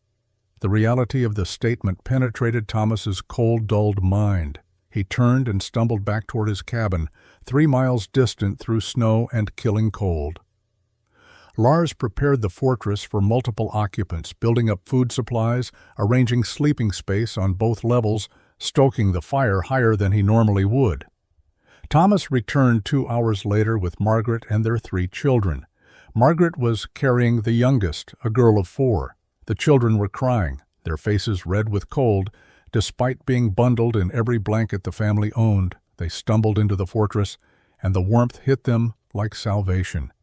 The reality of the statement penetrated Thomas's cold-dulled mind. He turned and stumbled back toward his cabin, 3 miles distant through snow and killing cold. Lars prepared the fortress for multiple occupants, building up food supplies, arranging sleeping space on both levels, stoking the fire higher than he normally would. Thomas returned 2 hours later with Margaret and their 3 children. Margaret was carrying the youngest, a girl of 4. The children were crying, their faces red with cold. Despite being bundled in every blanket the family owned, they stumbled into the fortress, and the warmth hit them like salvation.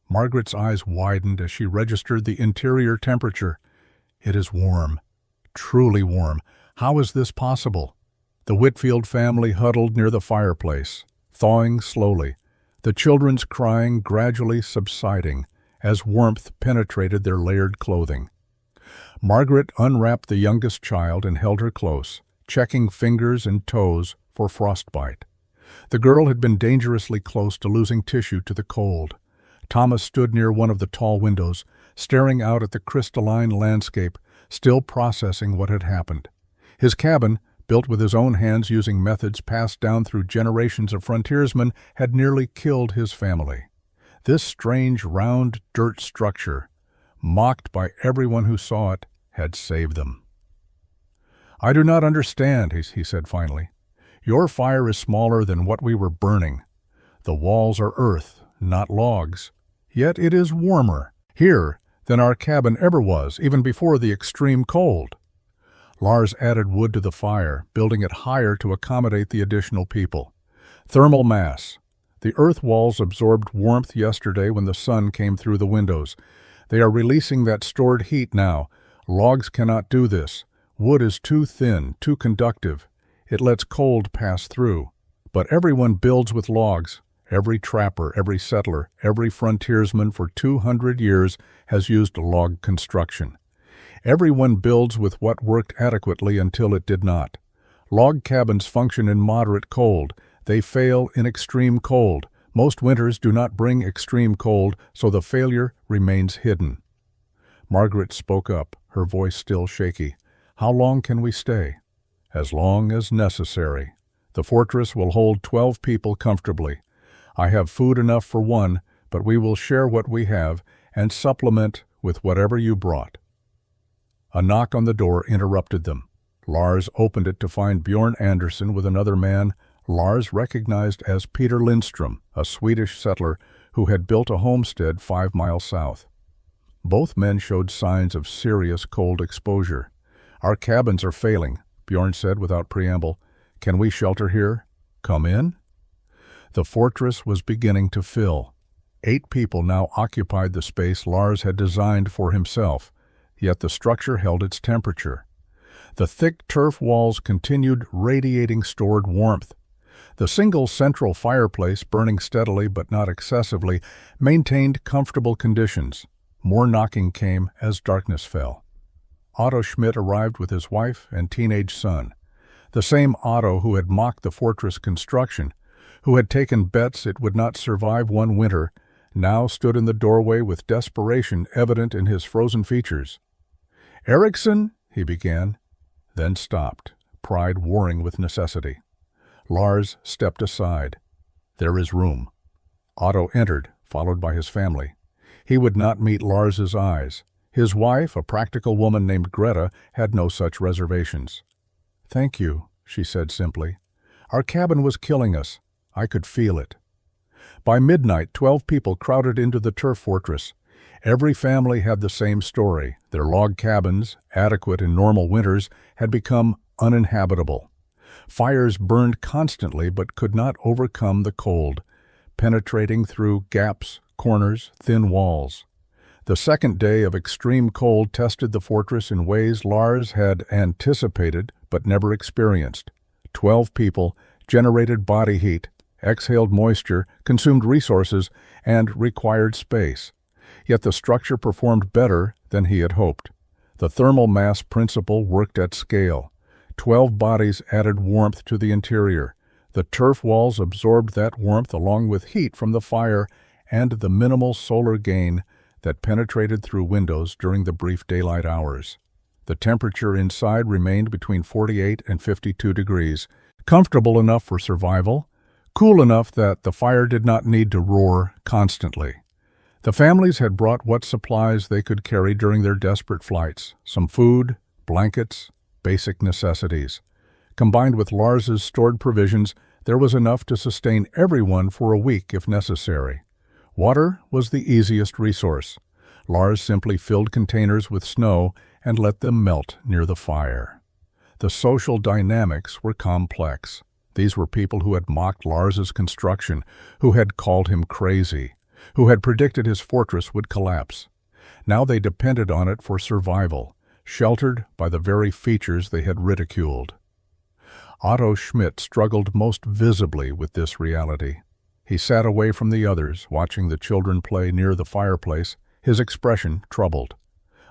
Margaret's eyes widened as she registered the interior temperature. "It is warm, truly warm. How is this possible?" The Whitfield family huddled near the fireplace, thawing slowly, the children's crying gradually subsiding as warmth penetrated their layered clothing. Margaret unwrapped the youngest child and held her close, checking fingers and toes for frostbite. The girl had been dangerously close to losing tissue to the cold. Thomas stood near one of the tall windows, staring out at the crystalline landscape, still processing what had happened. His cabin, built with his own hands using methods passed down through generations of frontiersmen, had nearly killed his family. This strange, round dirt structure, mocked by everyone who saw it, had saved them. "I do not understand," he said finally. "Your fire is smaller than what we were burning. The walls are earth, not logs. Yet it is warmer here than our cabin ever was, even before the extreme cold." Lars added wood to the fire, building it higher to accommodate the additional people. Thermal mass. The earth walls absorbed warmth yesterday when the sun came through the windows. They are releasing that stored heat now. Logs cannot do this. Wood is too thin, too conductive. It lets cold pass through. But everyone builds with logs. Every trapper, every settler, every frontiersman for 200 years has used log construction. Everyone builds with what worked adequately until it did not. Log cabins function in moderate cold. They fail in extreme cold. Most winters do not bring extreme cold, so the failure remains hidden. Margaret spoke up, her voice still shaky. "How long can we stay?" "As long as necessary. The fortress will hold 12 people comfortably. I have food enough for one, but we will share what we have and supplement with whatever you brought." A knock on the door interrupted them. Lars opened it to find Bjorn Andersson with another man Lars recognized as Peter Lindström, a Swedish settler who had built a homestead 5 miles south. Both men showed signs of serious cold exposure. "Our cabins are failing," Bjorn said without preamble. "Can we shelter here? Come in?" The fortress was beginning to fill. 8 people now occupied the space Lars had designed for himself, yet the structure held its temperature. The thick turf walls continued radiating stored warmth. The single central fireplace, burning steadily but not excessively, maintained comfortable conditions. More knocking came as darkness fell. Otto Schmidt arrived with his wife and teenage son. The same Otto who had mocked the fortress construction, who had taken bets it would not survive one winter, now stood in the doorway with desperation evident in his frozen features. "Eriksson," he began, then stopped, pride warring with necessity. Lars stepped aside. "There is room." Otto entered, followed by his family. He would not meet Lars's eyes. His wife, a practical woman named Greta, had no such reservations. "Thank you," she said simply. "Our cabin was killing us. I could feel it." By midnight, 12 people crowded into the turf fortress. Every family had the same story. Their log cabins, adequate in normal winters, had become uninhabitable. Fires burned constantly but could not overcome the cold, penetrating through gaps, corners, thin walls. The second day of extreme cold tested the fortress in ways Lars had anticipated but never experienced. 12 people generated body heat, exhaled moisture, consumed resources, and required space. Yet the structure performed better than he had hoped. The thermal mass principle worked at scale. 12 bodies added warmth to the interior. The turf walls absorbed that warmth along with heat from the fire and the minimal solar gain that penetrated through windows during the brief daylight hours. The temperature inside remained between 48 and 52 degrees, comfortable enough for survival, cool enough that the fire did not need to roar constantly. The families had brought what supplies they could carry during their desperate flights: some food, blankets, basic necessities. Combined with Lars's stored provisions, there was enough to sustain everyone for a week if necessary. Water was the easiest resource. Lars simply filled containers with snow and let them melt near the fire. The social dynamics were complex. These were people who had mocked Lars's construction, who had called him crazy, who had predicted his fortress would collapse. Now they depended on it for survival, sheltered by the very features they had ridiculed. Otto Schmidt struggled most visibly with this reality. He sat away from the others, watching the children play near the fireplace, his expression troubled.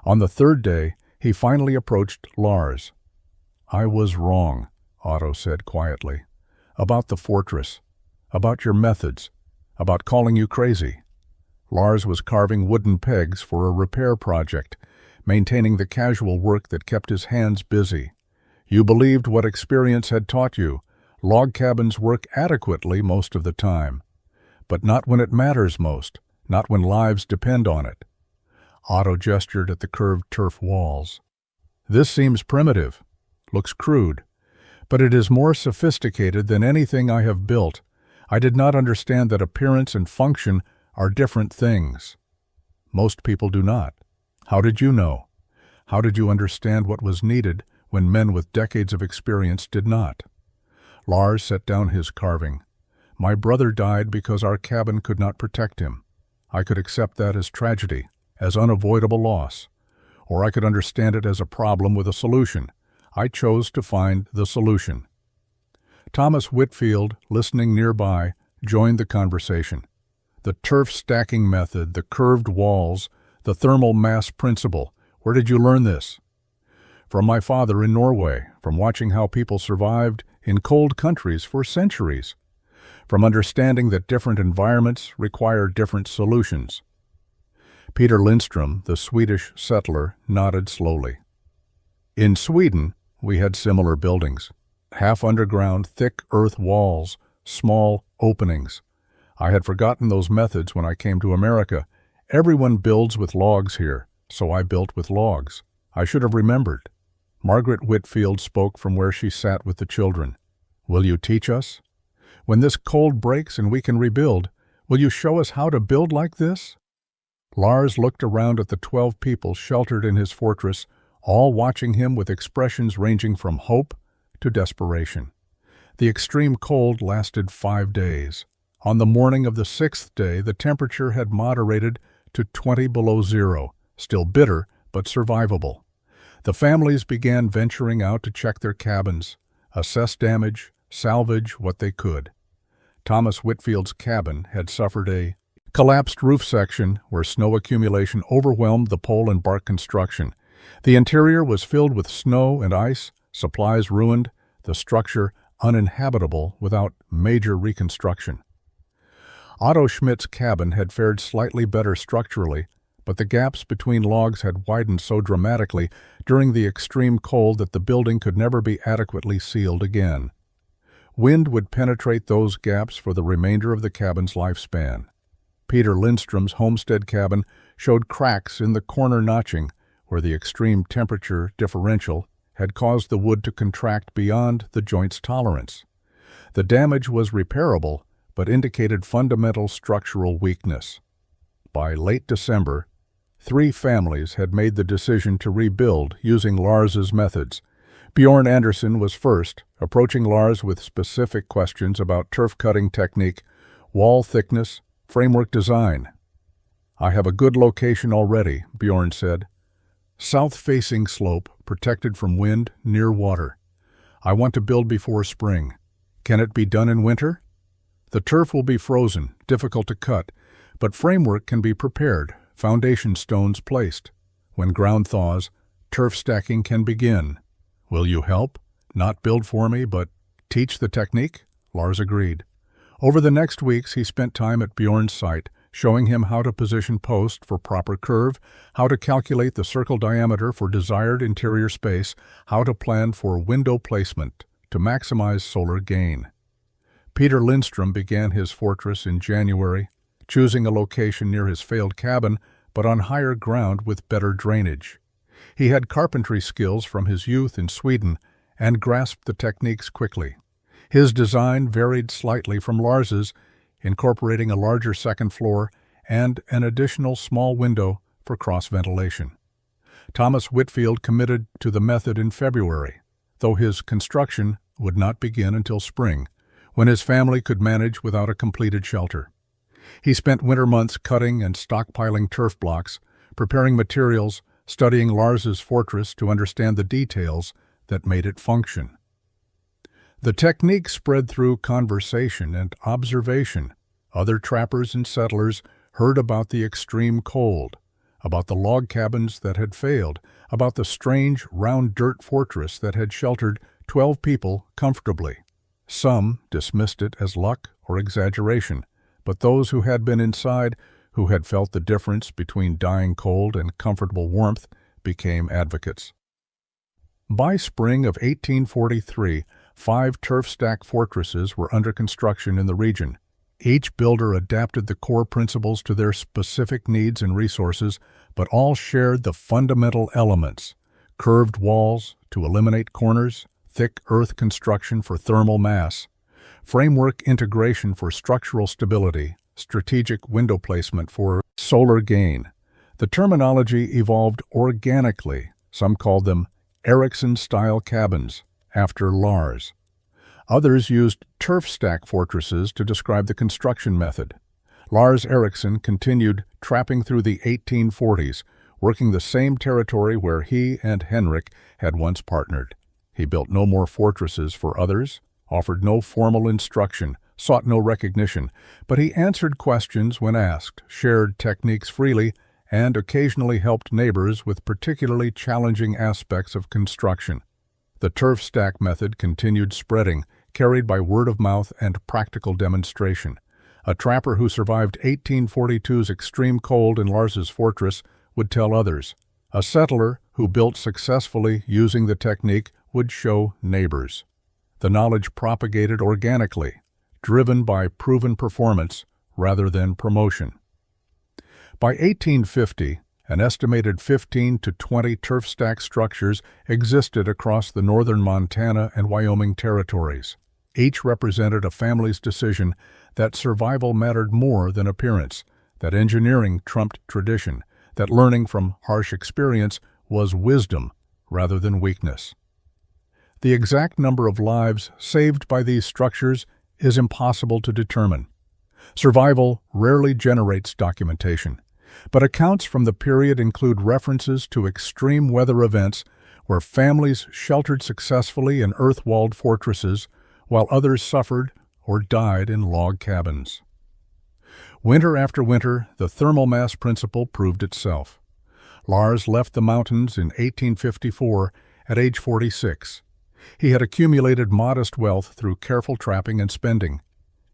On the third day, he finally approached Lars. "I was wrong," Otto said quietly. "About the fortress, about your methods, about calling you crazy." Lars was carving wooden pegs for a repair project, maintaining the casual work that kept his hands busy. "You believed what experience had taught you. Log cabins work adequately most of the time. But not when it matters most, not when lives depend on it." Otto gestured at the curved turf walls. "This seems primitive." looks crude, but it is more sophisticated than anything I have built. I did not understand that appearance and function are different things. Most people do not. How did you know? How did you understand what was needed when men with decades of experience did not? Lars set down his carving. My brother died because our cabin could not protect him. I could accept that as tragedy, as unavoidable loss, or I could understand it as a problem with a solution. I chose to find the solution. Thomas Whitfield, listening nearby, joined the conversation. The turf stacking method, the curved walls, the thermal mass principle. Where did you learn this? From my father in Norway, from watching how people survived in cold countries for centuries, from understanding that different environments require different solutions. Peter Lindström, the Swedish settler, nodded slowly. In Sweden, we had similar buildings. Half underground, thick earth walls, small openings. I had forgotten those methods when I came to America. Everyone builds with logs here, so I built with logs. I should have remembered. Margaret Whitfield spoke from where she sat with the children. Will you teach us? When this cold breaks and we can rebuild, will you show us how to build like this? Lars looked around at the 12 people sheltered in his fortress, all watching him with expressions ranging from hope to desperation. The extreme cold lasted 5 days. On the morning of the 6th day, the temperature had moderated to 20 below zero, still bitter but survivable. The families began venturing out to check their cabins, assess damage, salvage what they could. Thomas Whitfield's cabin had suffered a collapsed roof section where snow accumulation overwhelmed the pole and bark construction. The interior was filled with snow and ice, supplies ruined, the structure uninhabitable without major reconstruction. Otto Schmidt's cabin had fared slightly better structurally, but the gaps between logs had widened so dramatically during the extreme cold that the building could never be adequately sealed again. Wind would penetrate those gaps for the remainder of the cabin's lifespan. Peter Lindström's homestead cabin showed cracks in the corner notching where the extreme temperature differential had caused the wood to contract beyond the joint's tolerance. The damage was repairable, but indicated fundamental structural weakness. By late December, 3 families had made the decision to rebuild using Lars's methods. Bjorn Anderson was first, approaching Lars with specific questions about turf cutting technique, wall thickness, framework design. I have a good location already, Bjorn said. South-facing slope, protected from wind, near water. I want to build before spring. Can it be done in winter? The turf will be frozen, difficult to cut, but framework can be prepared, foundation stones placed. When ground thaws, turf stacking can begin. Will you help? Not build for me, but teach the technique? Lars agreed. Over the next weeks, he spent time at Bjorn's site, showing him how to position post for proper curve, how to calculate the circle diameter for desired interior space, how to plan for window placement to maximize solar gain. Peter Lindström began his fortress in January, choosing a location near his failed cabin, but on higher ground with better drainage. He had carpentry skills from his youth in Sweden and grasped the techniques quickly. His design varied slightly from Lars's, incorporating a larger second floor and an additional small window for cross-ventilation. Thomas Whitfield committed to the method in February, though his construction would not begin until spring, when his family could manage without a completed shelter. He spent winter months cutting and stockpiling turf blocks, preparing materials, studying Lars's fortress to understand the details that made it function. The technique spread through conversation and observation. Other trappers and settlers heard about the extreme cold, about the log cabins that had failed, about the strange round dirt fortress that had sheltered 12 people comfortably. Some dismissed it as luck or exaggeration, but those who had been inside, who had felt the difference between dying cold and comfortable warmth, became advocates. By spring of 1843, 5 turf stack fortresses were under construction in the region. Each builder adapted the core principles to their specific needs and resources, but all shared the fundamental elements: curved walls to eliminate corners, thick earth construction for thermal mass, framework integration for structural stability, strategic window placement for solar gain. The terminology evolved organically. Some called them Ericsson-style cabins, after Lars. Others used turf stack fortresses to describe the construction method. Lars Ericsson continued trapping through the 1840s, working the same territory where he and Henrik had once partnered. He built no more fortresses for others, offered no formal instruction, sought no recognition, but he answered questions when asked, shared techniques freely, and occasionally helped neighbors with particularly challenging aspects of construction. The turf stack method continued spreading, carried by word of mouth and practical demonstration. A trapper who survived 1842's extreme cold in Lars's fortress would tell others. A settler who built successfully using the technique would show neighbors. The knowledge propagated organically, driven by proven performance rather than promotion. By 1850, an estimated 15 to 20 turf stack structures existed across the northern Montana and Wyoming territories. Each represented a family's decision that survival mattered more than appearance, that engineering trumped tradition, that learning from harsh experience was wisdom rather than weakness. The exact number of lives saved by these structures is impossible to determine. Survival rarely generates documentation, but accounts from the period include references to extreme weather events where families sheltered successfully in earth-walled fortresses while others suffered or died in log cabins. Winter after winter, the thermal mass principle proved itself. Lars left the mountains in 1854 at age 46. He had accumulated modest wealth through careful trapping and spending.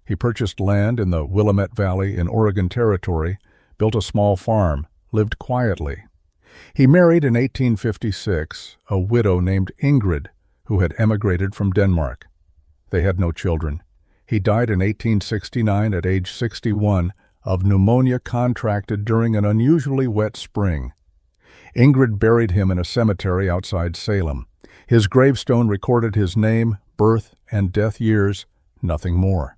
He purchased land in the Willamette Valley in Oregon Territory, built a small farm, lived quietly. He married in 1856 a widow named Ingrid, who had emigrated from Denmark. They had no children. He died in 1869 at age 61 of pneumonia contracted during an unusually wet spring. Ingrid buried him in a cemetery outside Salem. His gravestone recorded his name, birth, and death years, nothing more.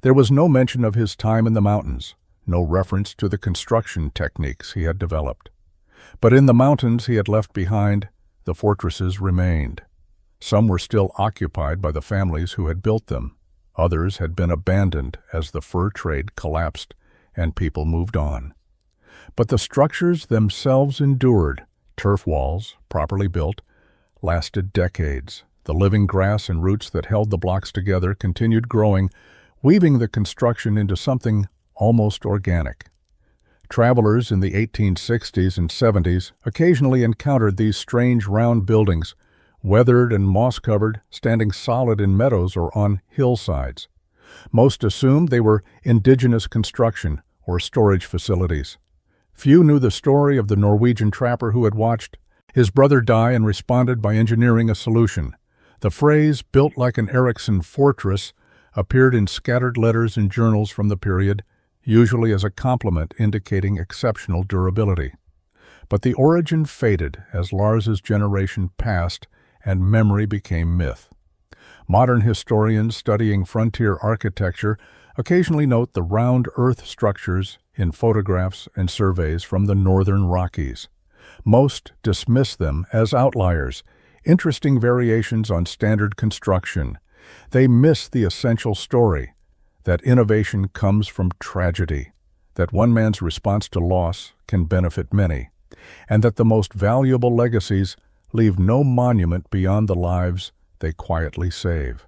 There was no mention of his time in the mountains, no reference to the construction techniques he had developed. But in the mountains he had left behind, the fortresses remained. Some were still occupied by the families who had built them. Others had been abandoned as the fur trade collapsed and people moved on. But the structures themselves endured. Turf walls, properly built, lasted decades. The living grass and roots that held the blocks together continued growing, weaving the construction into something almost organic. Travelers in the 1860s and 70s occasionally encountered these strange round buildings, weathered and moss-covered, standing solid in meadows or on hillsides. Most assumed they were indigenous construction or storage facilities. Few knew the story of the Norwegian trapper who had watched his brother die and responded by engineering a solution. The phrase, "built like an Ericsson fortress," appeared in scattered letters and journals from the period, usually as a compliment indicating exceptional durability. But the origin faded as Lars's generation passed and memory became myth. Modern historians studying frontier architecture occasionally note the round earth structures in photographs and surveys from the northern Rockies. Most dismiss them as outliers, interesting variations on standard construction. They miss the essential story, that innovation comes from tragedy, that one man's response to loss can benefit many, and that the most valuable legacies leave no monument beyond the lives they quietly save.